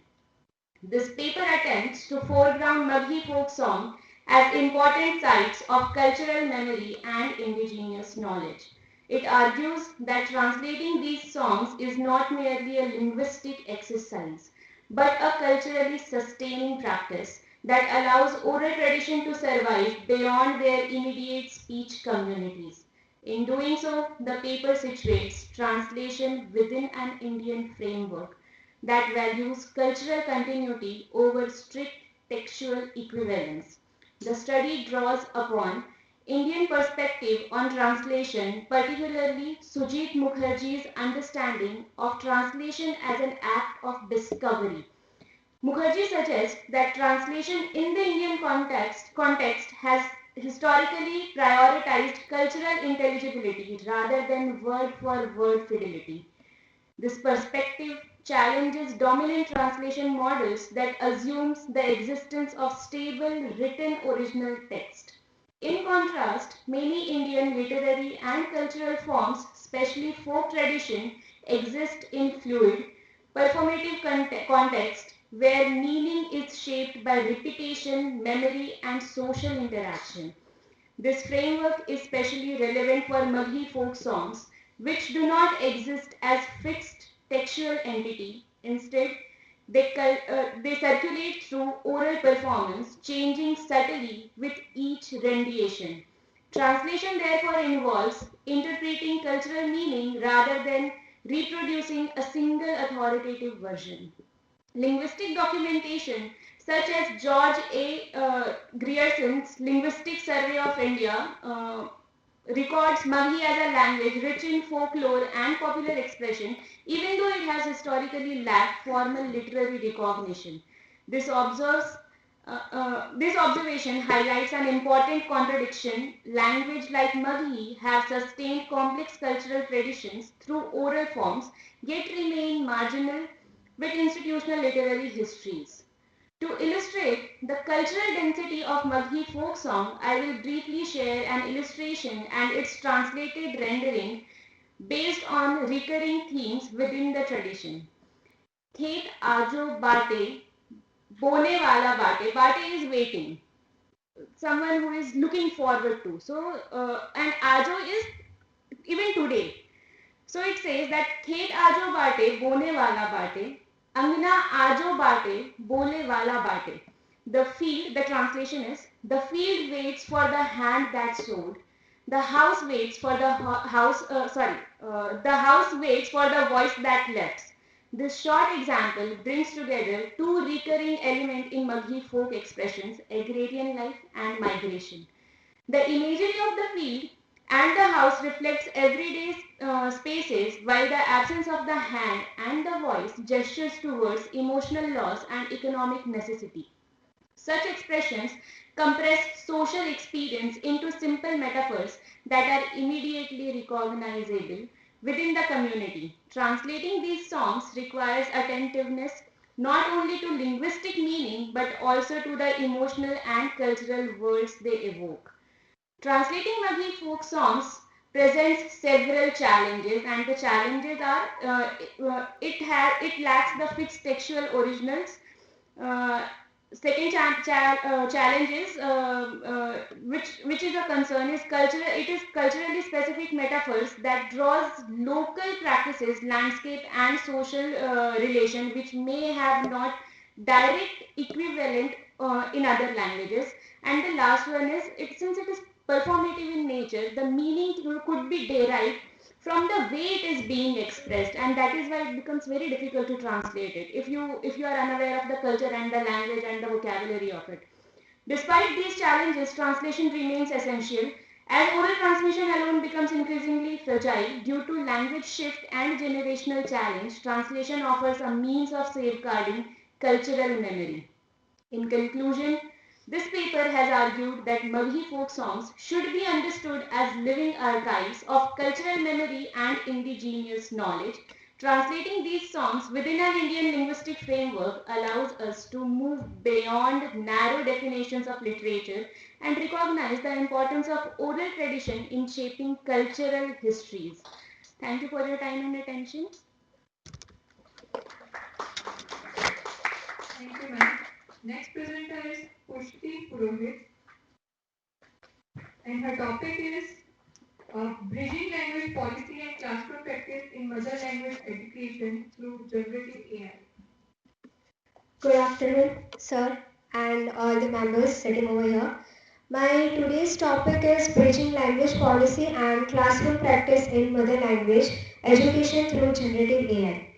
This paper attempts to foreground Maghi folk song as important sites of cultural memory and indigenous knowledge. It argues that translating these songs is not merely a linguistic exercise, but a culturally sustaining practice that allows oral tradition to survive beyond their immediate speech communities. In doing so, the paper situates translation within an Indian framework that values cultural continuity over strict textual equivalence. The study draws upon Indian perspective on translation, particularly Sujit Mukherjee's understanding of translation as an act of discovery. Mukherjee suggests that translation in the Indian context has historically prioritized cultural intelligibility rather than word for word fidelity. This perspective challenges dominant translation models that assumes the existence of stable written original text. In contrast, many Indian literary and cultural forms, especially folk tradition, exist in fluid, performative context where meaning is shaped by repetition, memory, and social interaction. This framework is especially relevant for Maghi folk songs, which do not exist as fixed textual entity. Instead, they circulate through oral performance, changing subtly with each rendition. Translation therefore involves interpreting cultural meaning rather than reproducing a single authoritative version. Linguistic documentation such as George A. Grierson's Linguistic Survey of India records Maghi as a language rich in folklore and popular expression, even though it has historically lacked formal literary recognition. This this observation highlights an important contradiction. Language like Maghi have sustained complex cultural traditions through oral forms, yet remain marginal with institutional literary histories. To illustrate the cultural density of Maghi folk song, I will briefly share an illustration and its translated rendering based on recurring themes within the tradition. Thet ajo bate, bone wala bate. Bate is waiting, someone who is looking forward to. So, and ajo is even today. So it says that Thet ajo bate, bone wala bate, Angna ajo bate, bole wala bate. The field, the translation is, the field waits for the hand that sowed. The house waits for the the house waits for the voice that left. This short example brings together two recurring elements in Maghi folk expressions, agrarian life and migration. The imagery of the field and the house reflects everyday spaces, while the absence of the hand and the voice gestures towards emotional loss and economic necessity. Such expressions compress social experience into simple metaphors that are immediately recognizable within the community. Translating these songs requires attentiveness not only to linguistic meaning but also to the emotional and cultural worlds they evoke. Translating Maghi folk songs presents several challenges, and the challenges are it lacks the fixed textual originals. Uh, Second challenge is which is a concern is cultural. It is culturally specific metaphors that draws local practices, landscape, and social relation, which may have not direct equivalent in other languages. And the last one is since it is performative in nature, the meaning could be derived from the way it is being expressed, and that is why it becomes very difficult to translate it if you are unaware of the culture and the language and the vocabulary of it. Despite these challenges, translation remains essential as oral transmission alone becomes increasingly fragile due to language shift and generational challenge. Translation offers a means of safeguarding cultural memory. In conclusion, this paper has argued that Maghi folk songs should be understood as living archives of cultural memory and indigenous knowledge. Translating these songs within an Indian linguistic framework allows us to move beyond narrow definitions of literature and recognize the importance of oral tradition in shaping cultural histories. Thank you for your time and attention. Thank you, ma'am. Next presenter is Pushti Purohit, and her topic is bridging language policy and classroom practice in mother language education through generative AI. Good afternoon, sir, and all the members sitting over here. My today's topic is bridging language policy and classroom practice in mother language education through generative AI.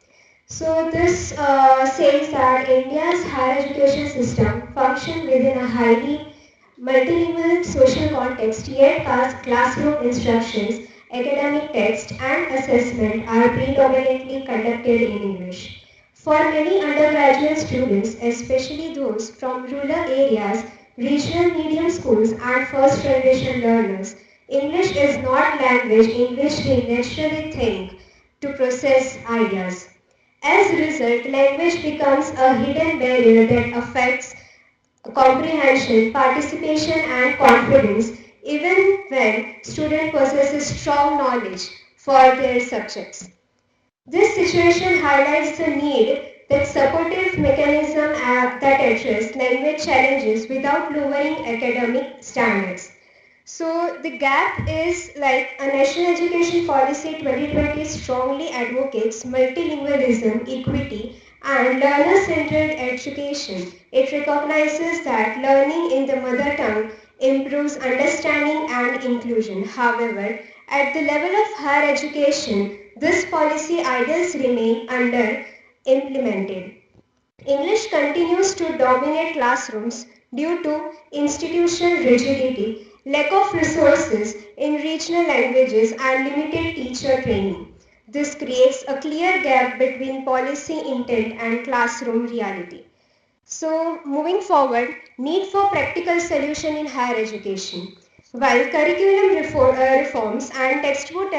So this says that India's higher education system functions within a highly multilingual social context, yet classroom instructions, academic text and assessment are predominantly conducted in English. For many undergraduate students, especially those from rural areas, regional medium schools and first generation learners, English is not language in which we naturally think to process ideas. As a result, language becomes a hidden barrier that affects comprehension, participation and confidence even when student possesses strong knowledge for their subjects. This situation highlights the need that supportive mechanism that address language challenges without lowering academic standards. So the gap is like a National Education Policy 2020 strongly advocates multilingualism, equity, and learner-centered education. It recognizes that learning in the mother tongue improves understanding and inclusion. However, At the level of higher education, this policy ideals remain under implemented. English continues to dominate classrooms due to institutional rigidity, lack of resources in regional languages, and limited teacher training. This creates a clear gap between policy intent and classroom reality. So, moving forward, need for practical solution in higher education. While curriculum reforms and textbook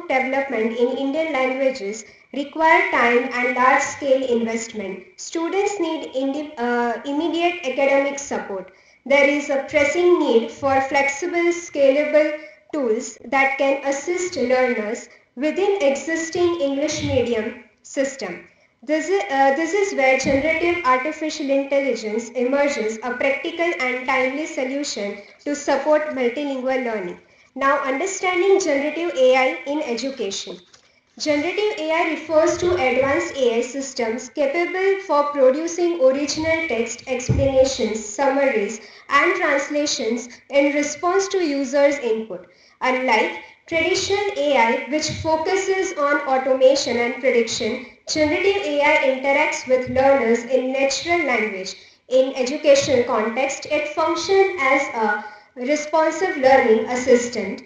development in Indian languages require time and large-scale investment, students need immediate academic support. There is a pressing need for flexible, scalable tools that can assist learners within existing English medium system. This is where generative artificial intelligence emerges a practical and timely solution to support multilingual learning. Now, understanding generative AI in education. Generative AI refers to advanced AI systems capable for producing original text explanations, summaries, and translations in response to users' input. Unlike traditional AI, which focuses on automation and prediction, generative AI interacts with learners in natural language. In educational context, it functions as a responsive learning assistant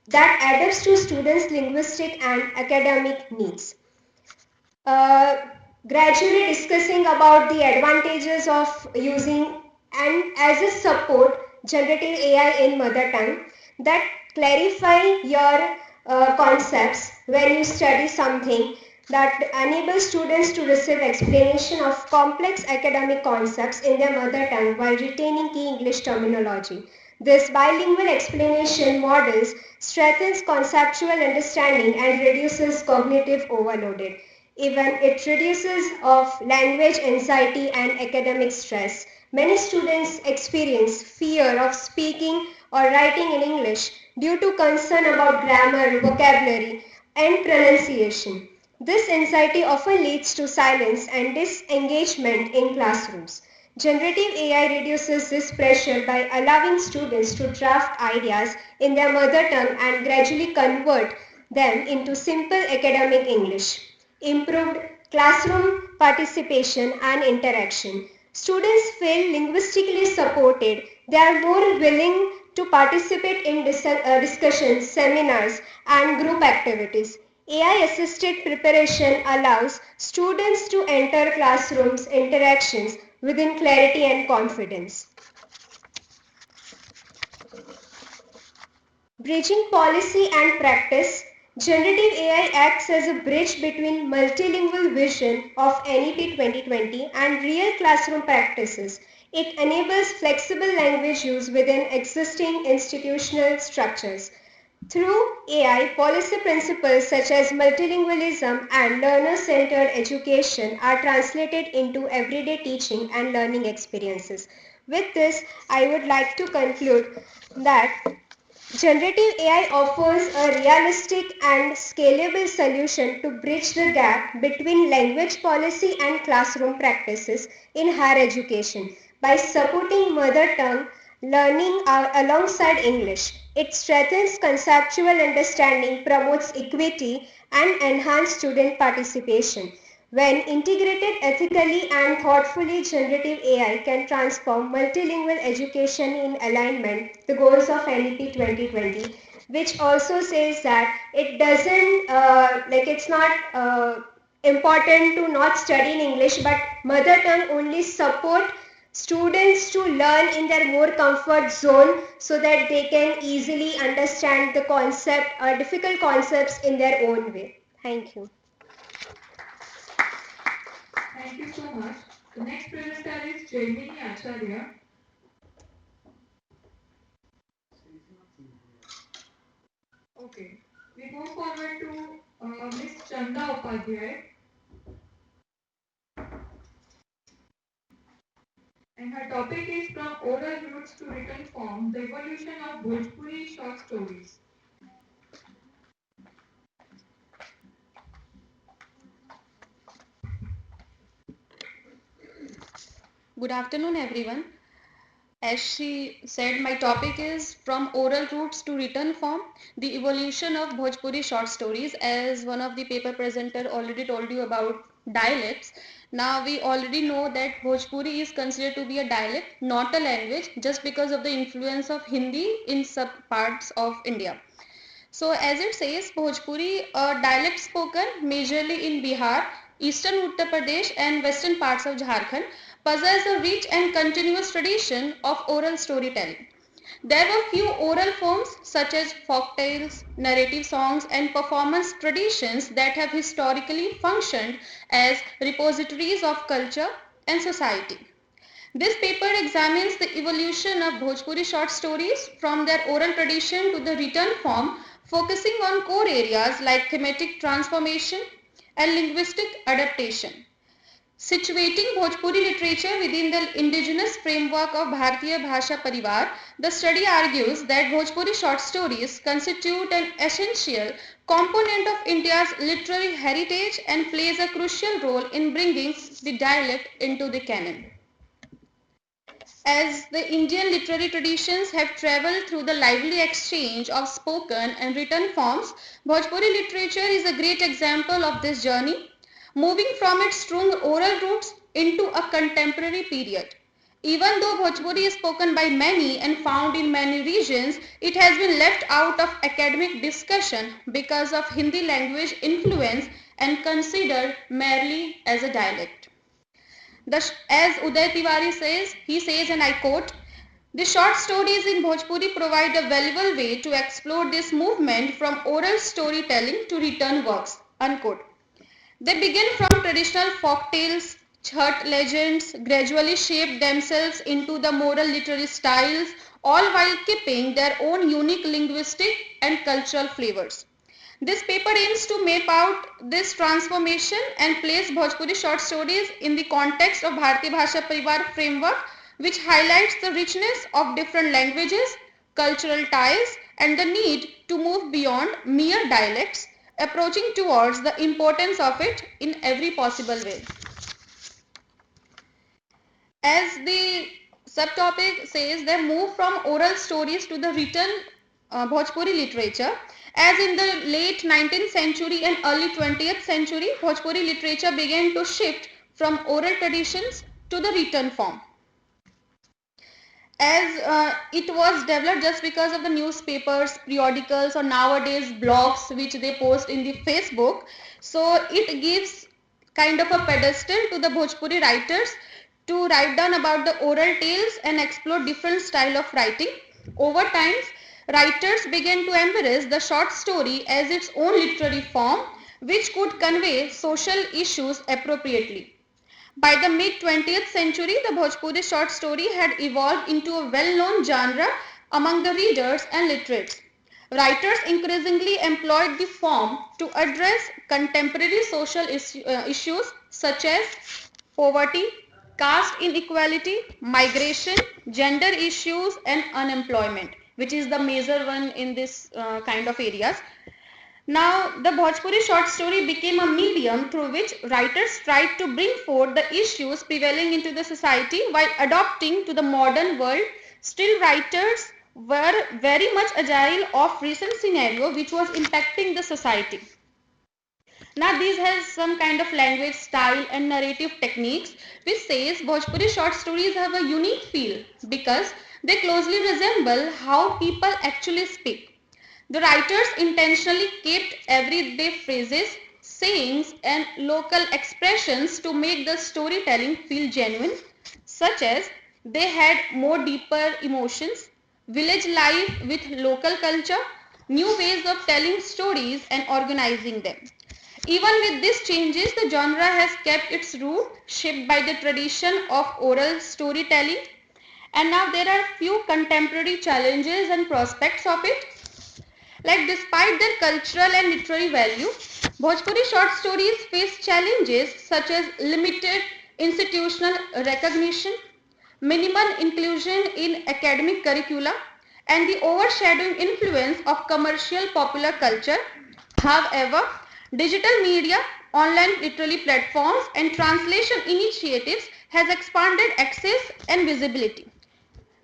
that adapts to students' linguistic and academic needs. Uh, Gradually discussing about the advantages of using and as a support generative AI in mother tongue that clarify your concepts when you study something that enables students to receive explanation of complex academic concepts in their mother tongue while retaining key English terminology. This bilingual explanation models strengthens conceptual understanding and reduces cognitive overload. Even it reduces of language anxiety and academic stress. Many students experience fear of speaking or writing in English due to concern about grammar, vocabulary, and pronunciation. This anxiety often leads to silence and disengagement in classrooms. Generative AI reduces this pressure by allowing students to draft ideas in their mother tongue and gradually convert them into simple academic English. Improved classroom participation and interaction. Students feel linguistically supported. They are more willing to participate in discussions, seminars, and group activities. AI-assisted preparation allows students to enter classrooms interactions within clarity and confidence. Bridging policy and practice, generative AI acts as a bridge between multilingual vision of NEP 2020 and real classroom practices. It enables flexible language use within existing institutional structures. Through AI, policy principles such as multilingualism and learner-centered education are translated into everyday teaching and learning experiences. With this, I would like to conclude that generative AI offers a realistic and scalable solution to bridge the gap between language policy and classroom practices in higher education by supporting mother tongue learning alongside English. It strengthens conceptual understanding, promotes equity, and enhances student participation. When integrated ethically and thoughtfully, generative AI can transform multilingual education in alignment with the goals of NEP 2020, which also says that it doesn't, it's not important to not study in English, but mother tongue only support students to learn in their more comfort zone so that they can easily understand the concept, difficult concepts in their own way. Thank you. Thank you so much. The next presenter is Jaimini Acharya. Okay. We move forward to Ms. Chanda Upadhyay. And her topic is From Oral Roots to Written Form, the evolution of Bhojpuri short stories. Good afternoon, everyone. As she said, my topic is from oral roots to written form, the evolution of Bhojpuri short stories. As one of the paper presenter already told you about dialects, now we already know that Bhojpuri is considered to be a dialect, not a language, just because of the influence of Hindi in some parts of India. So as it says, Bhojpuri, a dialect spoken majorly in Bihar, eastern Uttar Pradesh and western parts of Jharkhand, possess a rich and continuous tradition of oral storytelling. There were few oral forms such as folk tales, narrative songs and performance traditions that have historically functioned as repositories of culture and society. This paper examines the evolution of Bhojpuri short stories from their oral tradition to the written form, focusing on core areas like thematic transformation and linguistic adaptation. Situating Bhojpuri literature within the indigenous framework of Bharatiya Bhasha Pariwar, the study argues that Bhojpuri short stories constitute an essential component of India's literary heritage and plays a crucial role in bringing the dialect into the canon. As the Indian literary traditions have traveled through the lively exchange of spoken and written forms, Bhojpuri literature is a great example of this journey, moving from its strong oral roots into a contemporary period. Even though Bhojpuri is spoken by many and found in many regions, it has been left out of academic discussion because of Hindi language influence and considered merely as a dialect. As Uday Tiwari says, he says, and I quote, the short stories in Bhojpuri provide a valuable way to explore this movement from oral storytelling to written works, unquote. They begin from traditional folk tales, chhat legends, gradually shape themselves into the moral literary styles, all while keeping their own unique linguistic and cultural flavors. This paper aims to map out this transformation and place Bhojpuri short stories in the context of Bharatiya Bhasha Pariwar framework, which highlights the richness of different languages, cultural ties, and the need to move beyond mere dialects, approaching towards the importance of it in every possible way. As the subtopic says, they move from oral stories to the written Bhojpuri literature. As in the late 19th century and early 20th century, Bhojpuri literature began to shift from oral traditions to the written form. As it was developed just because of the newspapers, periodicals or nowadays blogs which they post in the Facebook. So it gives kind of a pedestal to the Bhojpuri writers to write down about the oral tales and explore different style of writing. Over time, writers began to embrace the short story as its own literary form, which could convey social issues appropriately. By the mid-20th century, the Bhojpuri short story had evolved into a well-known genre among the readers and literates. Writers increasingly employed the form to address contemporary social issues such as poverty, caste inequality, migration, gender issues and unemployment, which is the major one in this kind of areas. Now, the Bhojpuri short story became a medium through which writers tried to bring forth the issues prevailing into the society while adapting to the modern world. Still, writers were very much agile of recent scenario which was impacting the society. Now, these has some kind of language style and narrative techniques which says Bhojpuri short stories have a unique feel because they closely resemble how people actually speak. The writers intentionally kept everyday phrases, sayings and local expressions to make the storytelling feel genuine, such as they had more deeper emotions, village life with local culture, new ways of telling stories and organizing them. Even with these changes, the genre has kept its root shaped by the tradition of oral storytelling. And now there are few contemporary challenges and prospects of it. Like despite their cultural and literary value, Bhojpuri short stories face challenges such as limited institutional recognition, minimal inclusion in academic curricula, and the overshadowing influence of commercial popular culture. However, digital media, online literary platforms, and translation initiatives has expanded access and visibility.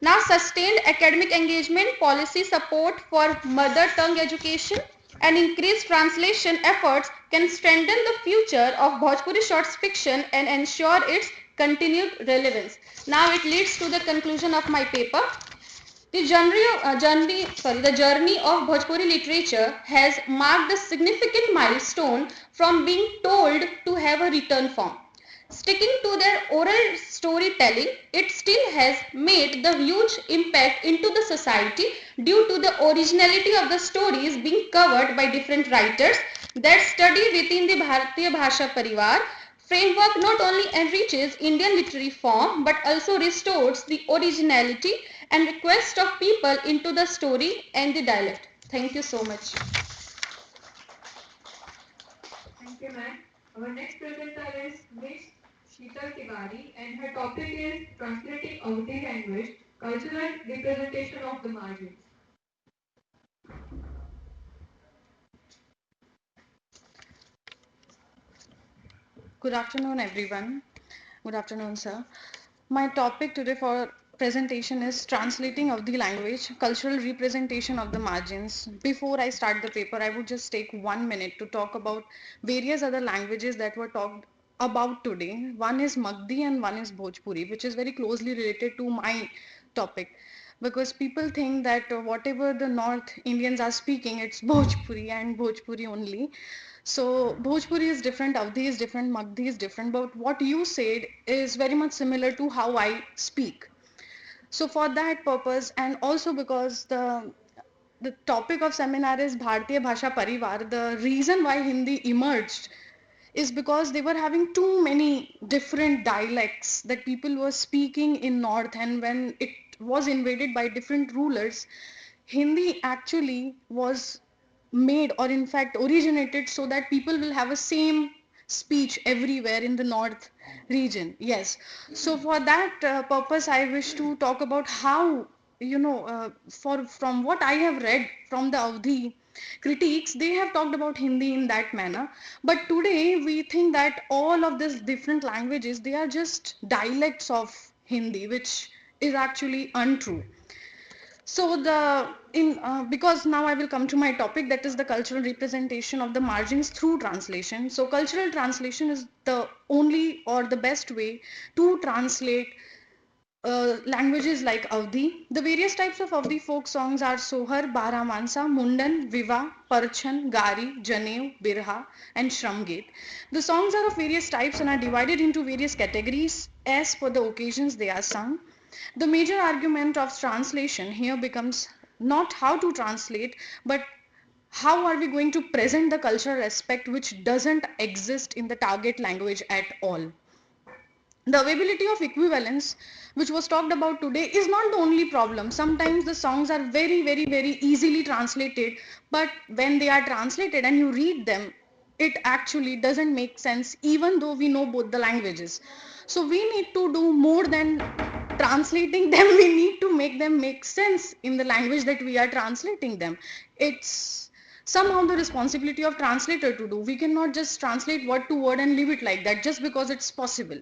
Now, sustained academic engagement, policy support for mother tongue education, and increased translation efforts can strengthen the future of Bhojpuri short fiction and ensure its continued relevance. Now it leads to the conclusion of my paper. The journey of Bhojpuri literature has marked a significant milestone from being told to have a written form. Sticking to their oral storytelling, it still has made the huge impact into the society due to the originality of the stories being covered by different writers that study within the Bharatiya Bhasha Pariwar framework not only enriches Indian literary form but also restores the originality and request of people into the story and the dialect. Thank you so much. Thank you, ma'am. Our next presenter is Miss Sheetal Tiwari, and her topic is Translating Awadhi Language, Cultural Representation of the Margins. Good afternoon, everyone. Good afternoon, sir. My topic today for presentation is translating of the language, cultural representation of the margins. Before I start the paper, I would just take 1 minute to talk about various other languages that were talked about today. One is Magdi and one is Bhojpuri, which is very closely related to my topic. Because people think that whatever the North Indians are speaking, it's Bhojpuri and Bhojpuri only. So Bhojpuri is different, Avdi is different, Magdi is different, but what you said is very much similar to how I speak. So for that purpose, and also because the topic of seminar is Bharatiya Bhasha Pariwar, the reason why Hindi emerged is because they were having too many different dialects that people were speaking in North, and when it was invaded by different rulers, Hindi actually was made or in fact originated so that people will have a same speech everywhere in the north region. Yes, so for that purpose I wish to talk about how, for from what I have read from the Avdi critiques, they have talked about Hindi in that manner, but today we think that all of these different languages, they are just dialects of Hindi, which is actually untrue. So because now I will come to my topic, that is the cultural representation of the margins through translation. So cultural translation is the only or the best way to translate languages like Avdi. The various types of Avdi folk songs are Sohar, Baramansa, Mundan, Viva, Parchan, Gari, Janev, Birha, and Shramgit. The songs are of various types and are divided into various categories as per the occasions they are sung. The major argument of translation here becomes not how to translate, but how are we going to present the cultural aspect which doesn't exist in the target language at all. The availability of equivalence, which was talked about today, is not the only problem. Sometimes the songs are very, very, very easily translated, but when they are translated and you read them, it actually doesn't make sense even though we know both the languages. So we need to do more than translating them. We need to make them make sense in the language that we are translating them. It's somehow the responsibility of translator to do. We cannot just translate word to word and leave it like that just because it's possible.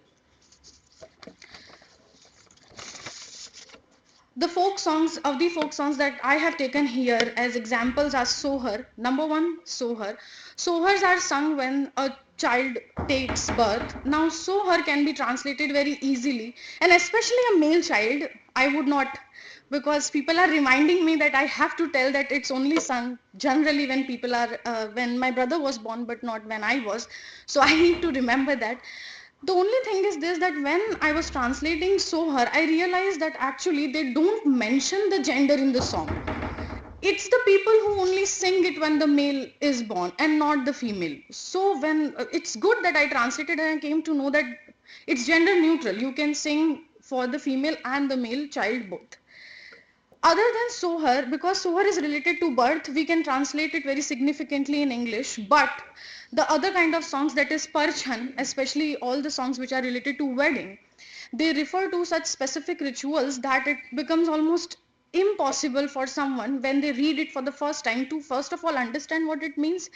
The folk songs of the folk songs that I have taken here as examples are Sohar. Number one, Sohar. Sohars are sung when a child takes birth. Now Sohar can be translated very easily, and especially a male child, I would not, because people are reminding me that I have to tell that it's only sung generally when people are when my brother was born, but not when I was. So I need to remember that. The only thing is this, that when I was translating Sohar, I realized that actually they don't mention the gender in the song. It's the people who only sing it when the male is born and not the female. So when it's good that I translated and I came to know that it's gender neutral. You can sing for the female and the male child both. Other than Sohar, because Sohar is related to birth, we can translate it very significantly in English. But the other kind of songs, that is Parchan, especially all the songs which are related to wedding, they refer to such specific rituals that it becomes almost impossible for someone when they read it for the first time to first of all understand what it means.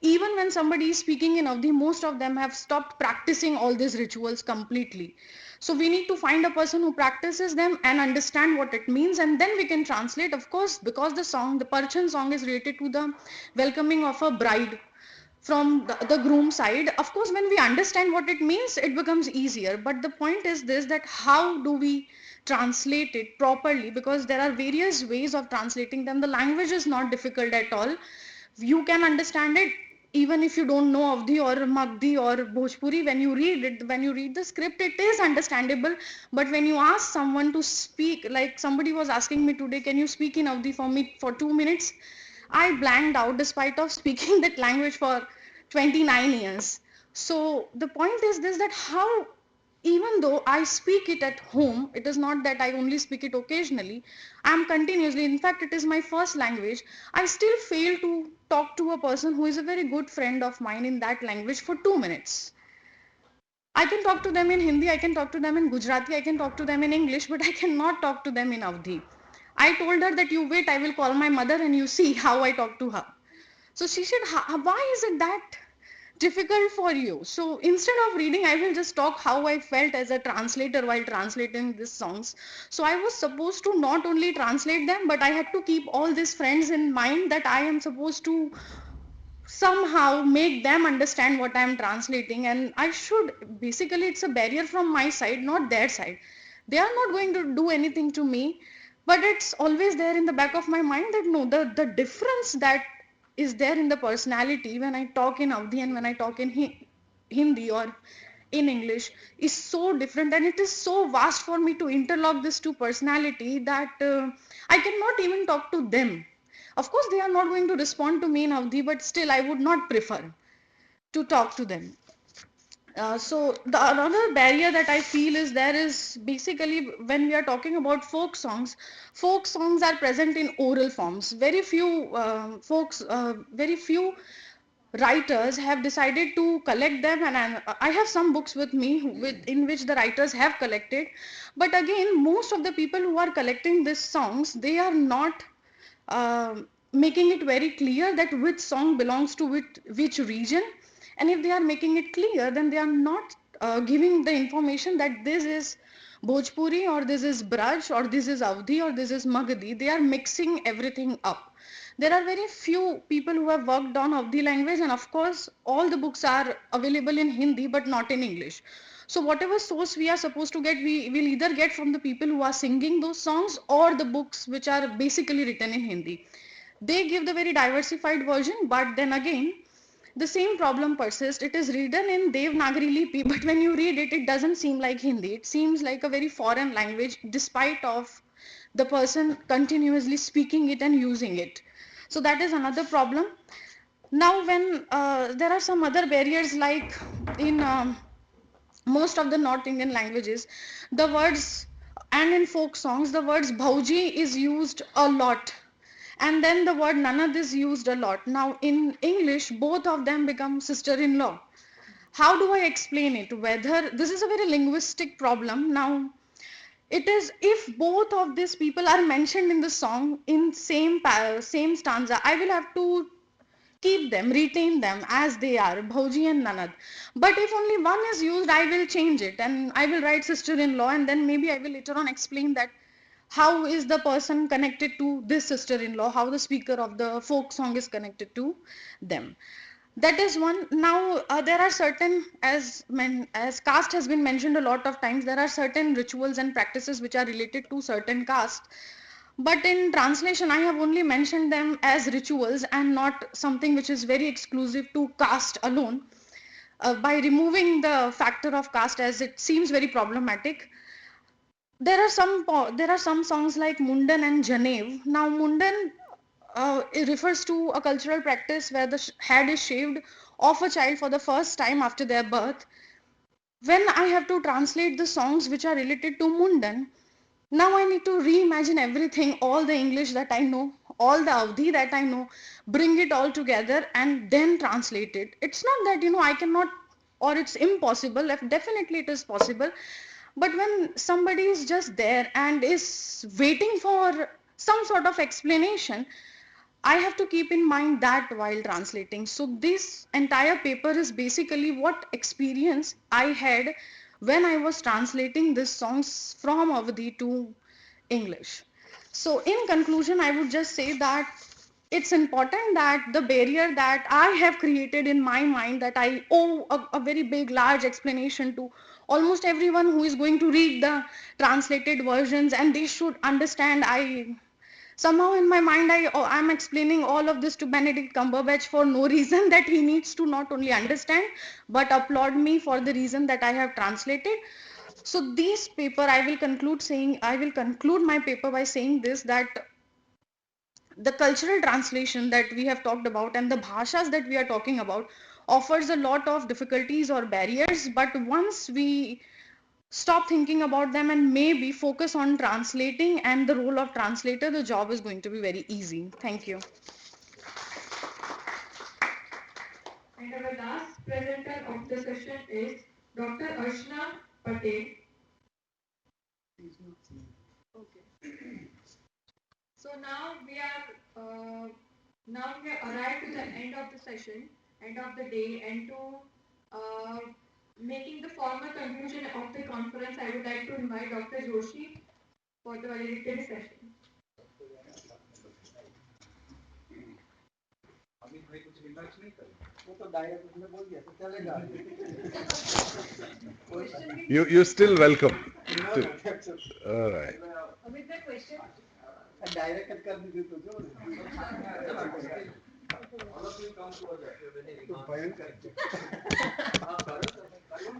Even when somebody is speaking in Avdi, most of them have stopped practicing all these rituals completely. So we need to find a person who practices them and understand what it means, and then we can translate. Of course, because the Parchan song is related to the welcoming of a bride from the groom side. Of course, when we understand what it means, it becomes easier. But the point is this, that how do we translate it properly? Because there are various ways of translating them. The language is not difficult at all. You can understand it even if you don't know Avdi or Magdi or Bhojpuri. When you read it, when you read the script, it is understandable. But when you ask someone to speak, like somebody was asking me today, can you speak in Avdi for me for 2 minutes? I blanked out despite of speaking that language for 29 years. So the point is this, that how, even though I speak it at home, it is not that I only speak it occasionally, I am continuously, in fact it is my first language, I still fail to talk to a person who is a very good friend of mine in that language for 2 minutes. I can talk to them in Hindi, I can talk to them in Gujarati, I can talk to them in English, but I cannot talk to them in Avdi. I told her that you wait, I will call my mother and you see how I talk to her. So she said, why is it that difficult for you? So instead of reading, I will just talk how I felt as a translator while translating these songs. So I was supposed to not only translate them, but I had to keep all these friends in mind, that I am supposed to somehow make them understand what I'm translating. And I should, basically it's a barrier from my side, not their side. They are not going to do anything to me, but it's always there in the back of my mind that no, the difference that is there in the personality when I talk in Avdi and when I talk in Hindi or in English is so different, and it is so vast for me to interlock these two personality that I cannot even talk to them. Of course, they are not going to respond to me in Avdi, but still I would not prefer to talk to them. So the another barrier that I feel is there is basically when we are talking about folk songs are present in oral forms. Very few very few writers have decided to collect them, and I have some books with me in which the writers have collected. But again, most of the people who are collecting these songs, they are not making it very clear that which song belongs to which region. And if they are making it clear, then they are not giving the information that this is Bhojpuri or this is Braj or this is Avdi or this is Magadhi. They are mixing everything up. There are very few people who have worked on Avdi language, and of course all the books are available in Hindi but not in English. So whatever source we are supposed to get, we will either get from the people who are singing those songs or the books which are basically written in Hindi. They give the very diversified version, but then again, the same problem persists. It is written in Devanagari Lipi, but when you read it, it doesn't seem like Hindi. It seems like a very foreign language, despite of the person continuously speaking it and using it. So that is another problem. Now, when there are some other barriers, like in most of the North Indian languages, the words, and in folk songs, the words bhauji is used a lot. And then the word nanad is used a lot. Now in English, both of them become sister-in-law. How do I explain it? Whether this is a very linguistic problem. Now it is, if both of these people are mentioned in the song in same stanza, I will have to keep them, retain them as they are, Bhauji and Nanad. But if only one is used, I will change it and I will write sister-in-law, and then maybe I will later on explain that how is the person connected to this sister-in-law, how the speaker of the folk song is connected to them. That is one. Now there are certain, as caste has been mentioned a lot of times, there are certain rituals and practices which are related to certain caste. But in translation, I have only mentioned them as rituals and not something which is very exclusive to caste alone. By removing the factor of caste, as it seems very problematic, there are some songs like Mundan and Janev. Now Mundan it refers to a cultural practice where the head is shaved of a child for the first time after their birth. When I have to translate the songs which are related to Mundan, now I need to reimagine everything, all the English that I know, all the Avdi that I know, bring it all together and then translate it. It's not that, I cannot, or it's impossible. Definitely it is possible. But when somebody is just there and is waiting for some sort of explanation, I have to keep in mind that while translating. So this entire paper is basically what experience I had when I was translating these songs from Awadhi to English. So in conclusion, I would just say that it's important that the barrier that I have created in my mind, that I owe a very big, large explanation to almost everyone who is going to read the translated versions, and they should understand. I somehow in my mind I'm explaining all of this to Benedict Cumberbatch for no reason, that he needs to not only understand but applaud me for the reason that I have translated. So this paper, I will conclude my paper by saying this, that the cultural translation that we have talked about and the bhashas that we are talking about offers a lot of difficulties or barriers, but once we stop thinking about them and maybe focus on translating and the role of translator, the job is going to be very easy. Thank you. And our last presenter of the session is Dr. Arshna Patel. Okay. So now we have arrived to the end of the session, end of the day, and to making the formal conclusion of the conference, I would like to invite Dr. Joshi for the valedictory session. You're still welcome. All right.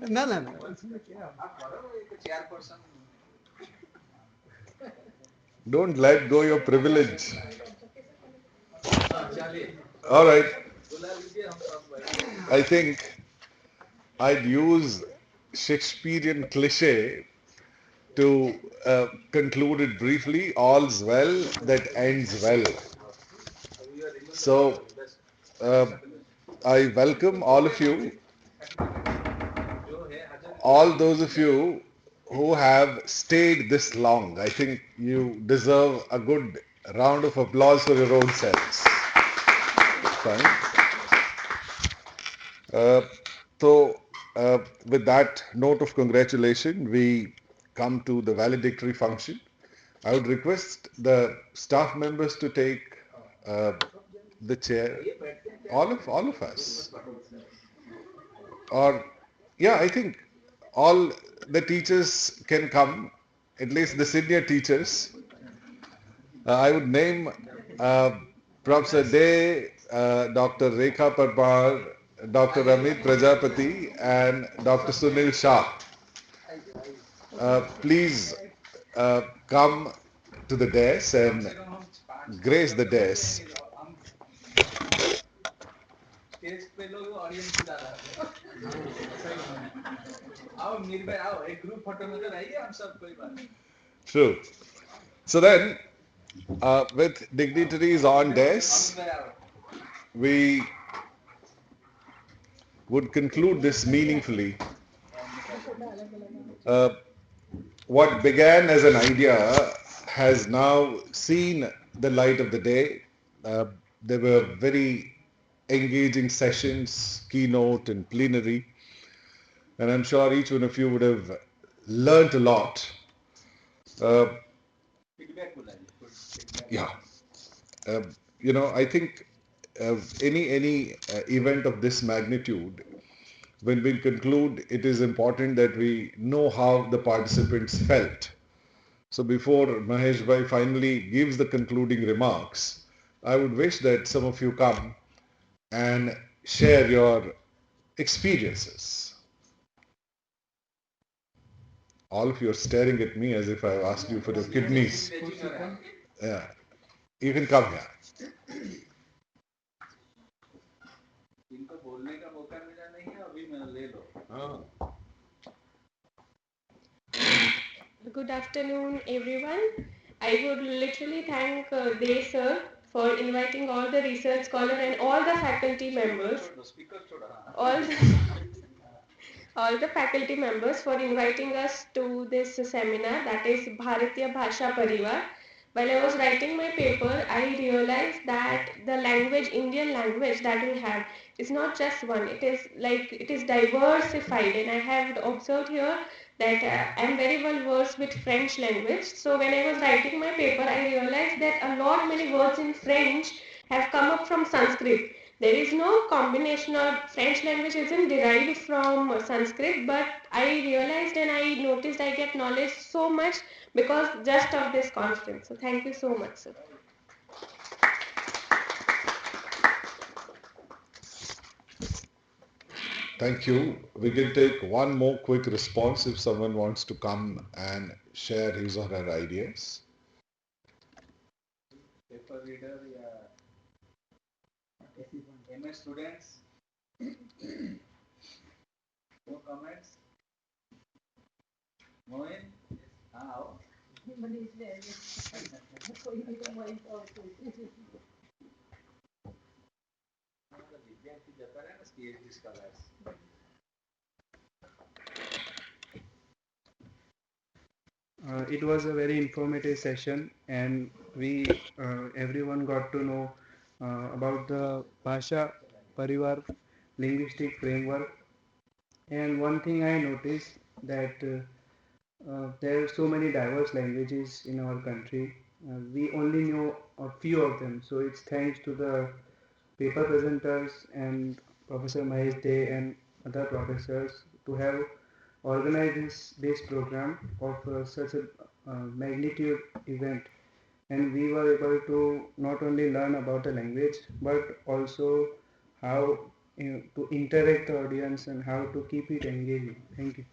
No. Don't let go your privilege. All right. I think I'd use Shakespearean cliche to conclude it briefly. All's well that ends well. So I welcome all of you, all those of you who have stayed this long. I think you deserve a good round of applause for your own selves. Fine. So, with that note of congratulation, we come to the valedictory function. I would request the staff members to take the chair. All of us. Or, yeah, I think all the teachers can come, at least the senior teachers. I would name Professor Day, Dr. Rekha Parmar, Dr. Amit Prajapati, and Dr. Sunil Shah. Please come to the dais and grace the dais. True. So then, with dignitaries on dais, we would conclude this meaningfully. What began as an idea has now seen the light of the day. There were very engaging sessions, keynote and plenary, and I'm sure each one of you would have learnt a lot. Yeah. I think any event of this magnitude, when we conclude, it is important that we know how the participants felt. So before Mahesh Bhai finally gives the concluding remarks, I would wish that some of you come and share your experiences. All of you are staring at me as if I asked you for your kidneys. Yeah. You can come here. Good afternoon, everyone. I would literally thank Dey sir for inviting all the research scholars and all the faculty members, all the, all the faculty members for inviting us to this seminar, that is Bharatiya Bhasha Pariwar. While I was writing my paper, I realized that the language, Indian language that we have, is not just one. It is diversified, and I have observed here that I am very well versed with French language. So when I was writing my paper, I realized that a lot many words in French have come up from Sanskrit. There is no combination of French language isn't derived from Sanskrit, but I realized and I noticed I get knowledge so much because just of this conference. So thank you so much, sir. Thank you. We can take one more quick response if someone wants to come and share his or her ideas. Paper reader, yeah. MS students. No comments. Moin. How? विद्यार्थी जता रहे ना PhD scholars. It was a very informative session, and we everyone got to know about the Bhasha, Pariwar linguistic framework. And one thing I noticed that there are so many diverse languages in our country. We only know a few of them, so it's thanks to the paper presenters and Professor Mahesh Day and other professors to have organized this program of such a magnitude event, and we were able to not only learn about the language but also how to interact the audience and how to keep it engaging. Thank you.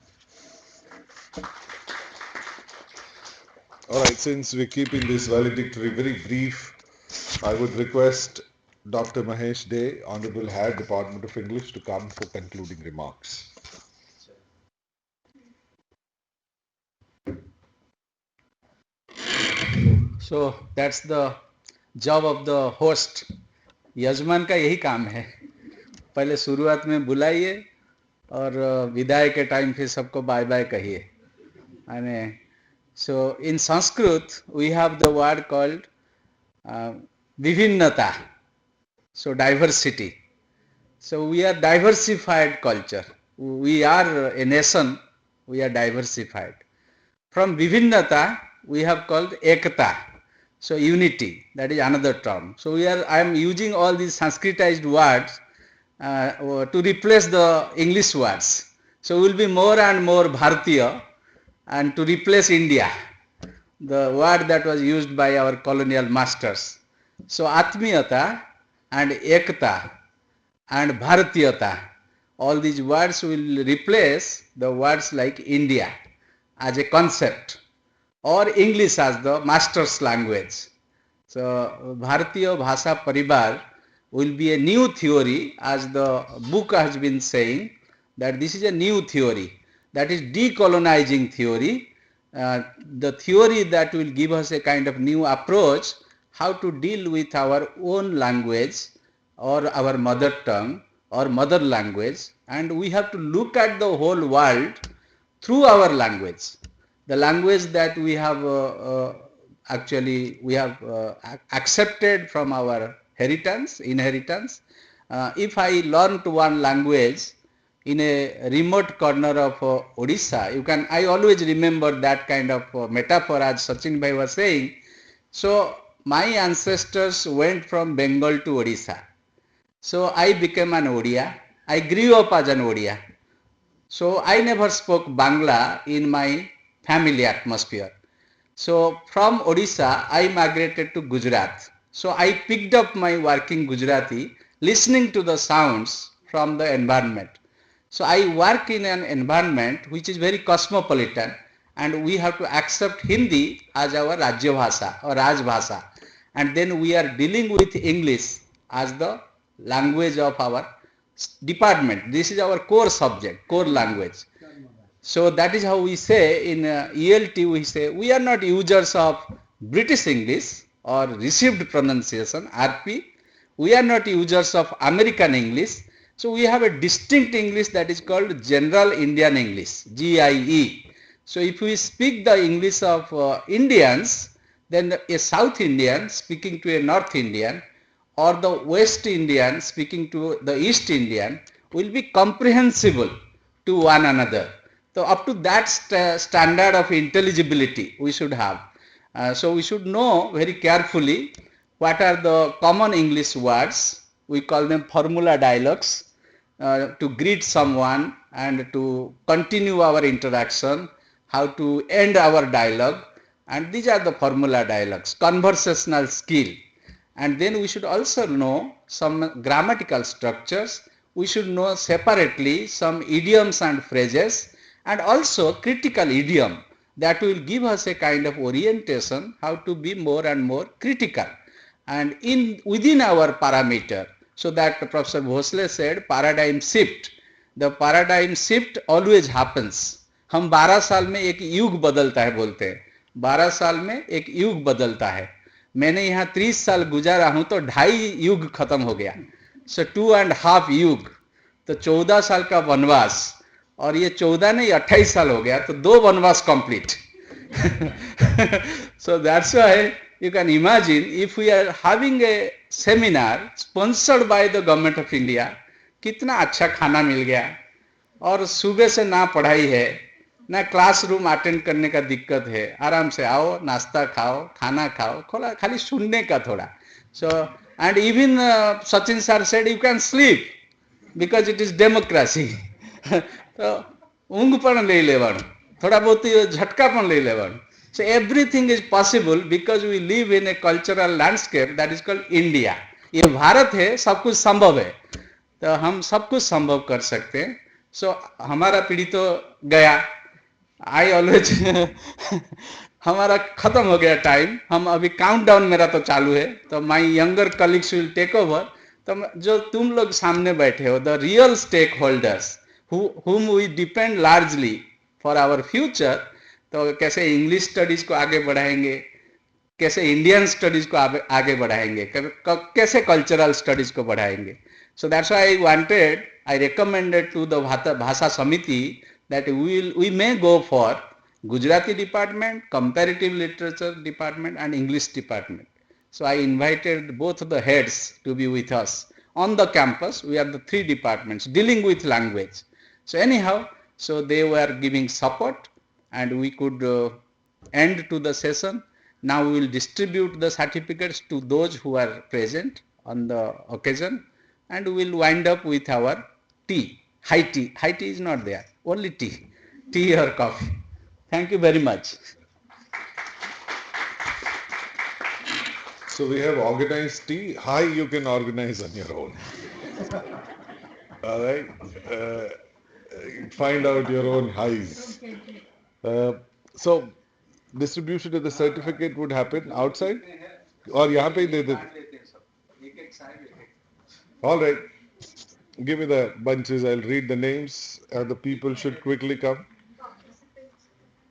All right, since we're keeping this valedictory very brief, I would request Dr. Mahesh Day, Honorable Head, Department of English, to come for concluding remarks. So that's the job of the host. यजमान का यही काम है, पहले शुरुआत में बुलाइए और विदाई के टाइम फिर सबको बाय बाय कहिए. And so in Sanskrit we have the word called vivinnata, so diversity. So we are diversified culture. We are a nation. We are diversified. From vivinnata we have called ekata. So unity, that is another term. So I am using all these Sanskritized words to replace the English words. So we will be more and more Bharatiya, and to replace India, the word that was used by our colonial masters. So Atmiyata and Ekta and Bharatiyata, all these words will replace the words like India as a concept, or English as the master's language. So Bharatiya Bhasha Pariwar will be a new theory, as the book has been saying, that this is a new theory, that is decolonizing theory, the theory that will give us a kind of new approach how to deal with our own language or our mother tongue or mother language, and we have to look at the whole world through our language, the language that we have accepted from our inheritance. If I learned one language in a remote corner of Odisha, I always remember that kind of metaphor, as Sachin Bhai was saying. So my ancestors went from Bengal to Odisha. So I became an Odia. I grew up as an Odia. So I never spoke Bangla in my family atmosphere. So from Odisha, I migrated to Gujarat. So I picked up my working Gujarati, listening to the sounds from the environment. So I work in an environment which is very cosmopolitan, and we have to accept Hindi as our Rajya Bhasha or Raj Bhasha. And then we are dealing with English as the language of our department. This is our core subject, core language. So that is how we say in ELT, we say we are not users of British English or received pronunciation, RP. We are not users of American English. So we have a distinct English that is called General Indian English, GIE. So if we speak the English of Indians, then a South Indian speaking to a North Indian or the West Indian speaking to the East Indian will be comprehensible to one another. So up to that standard of intelligibility we should have. So we should know very carefully what are the common English words. We call them formula dialogues to greet someone and to continue our interaction, how to end our dialogue, and these are the formula dialogues, conversational skill. And then we should also know some grammatical structures. We should know separately some idioms and phrases, and also critical idiom that will give us a kind of orientation how to be more and more critical and within our parameter. So that Professor Bhosle said paradigm shift. The paradigm shift always happens. हम 12 साल में एक युग बदलता है बोलते हैं, 12 साल में एक युग बदलता है. मैंने यहाँ 30 साल गुजारा हूं तो 2.5 युग खत्म हो गया. सो 2.5 युग, तो 14 साल का वनवास, और ये 14 नहीं 28 साल हो गया, तो 2 वनवास complete. So that's why you can imagine if we are having a seminar sponsored by the government of India, कितना अच्छा खाना मिल गया, और सुबह से ना पढ़ाई है ना क्लासरूम अटेंड करने का दिक्कत है, आराम से आओ, नाश्ता खाओ, खाना खाओ, खाली सुनने का थोड़ा. So and even Sachin sir said you can sleep because it is democracy. तो ઊંઘ પણ લઈ લેવાનું, થોડા बहुत झटका પણ લઈ લેવાનું. So everything is possible because we live in a cultural landscape that is called India. ये भारत है, सब कुछ संभव है, तो हम सब कुछ संभव कर सकते हैं. So हमारा पीढ़ी तो गया, आई ऑलवेज हमारा खत्म हो गया टाइम. हम अभी काउंटडाउन मेरा तो चालू है, तो my younger colleagues will take over. तो जो तुम लोग सामने बैठे हो, the real stakeholders whom we depend largely for our future, तो कैसे इंग्लिश स्टडीज को आगे बढ़ाएंगे, कैसे इंडियन स्टडीज को आगे बढ़ाएंगे, कैसे कल्चरल स्टडीज को बढ़ाएंगे. So that's why I recommended to the Bhasha Samiti that we may go for Gujarati department, comparative literature department and English department. So I invited both the heads to be with us. On the campus, we are the 3 departments dealing with language. So anyhow, so they were giving support and we could end to the session. Now we will distribute the certificates to those who are present on the occasion, and we will wind up with our tea. High tea. High tea is not there, only tea. Tea or coffee. Thank you very much. So we have organized tea. High you can organize on your own. All right. Find out your own highs. So distribution of the certificate would happen outside, or यहाँ पे ही दे देते. All right. Give me the bunches. I'll read the names, and the people should quickly come.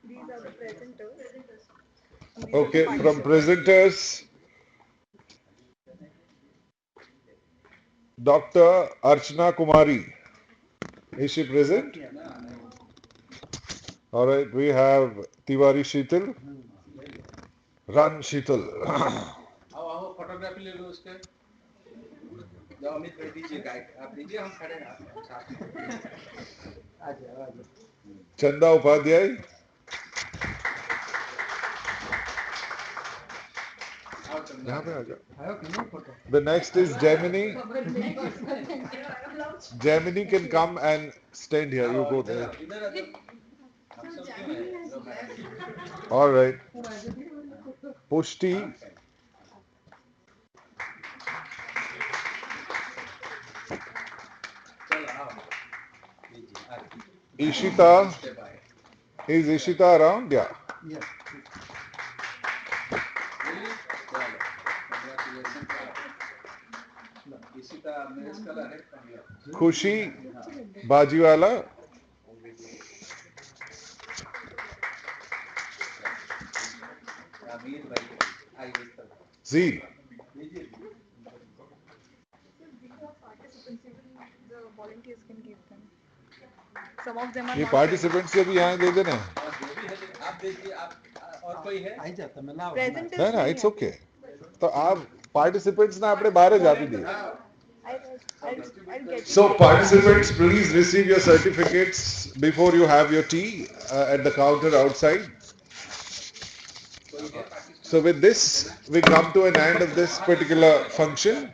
These are the presenters. Okay, from presenters, Dr. Archana Kumari. Is she present? All right, we have Tiwari Sheetal. Run Sheetal. आओ photography ले लो उसके. जो अमित भाई दीजिए, आप दीजिए, हम खड़े हैं साथ में. आ जाओ. Chanda Upadhyay. The next is Gemini. Gemini can come and stand here. You go there. All right. Pushti. Ishita. Is Ishita around? Yeah. Yes. Khushi Bajiwala. Z. The volunteers can give them. Some of them are ये not participants से भी यहाँ दे देना. आप देखिए, आप और Presenters ना नहीं इट्स है ओके तो आप पार्टिसिपेंट्स ना अपने बाहर जाती दिए I'll get So participants, please receive your certificates before you have your tea at the counter outside. So with this, we come to an end of this particular function.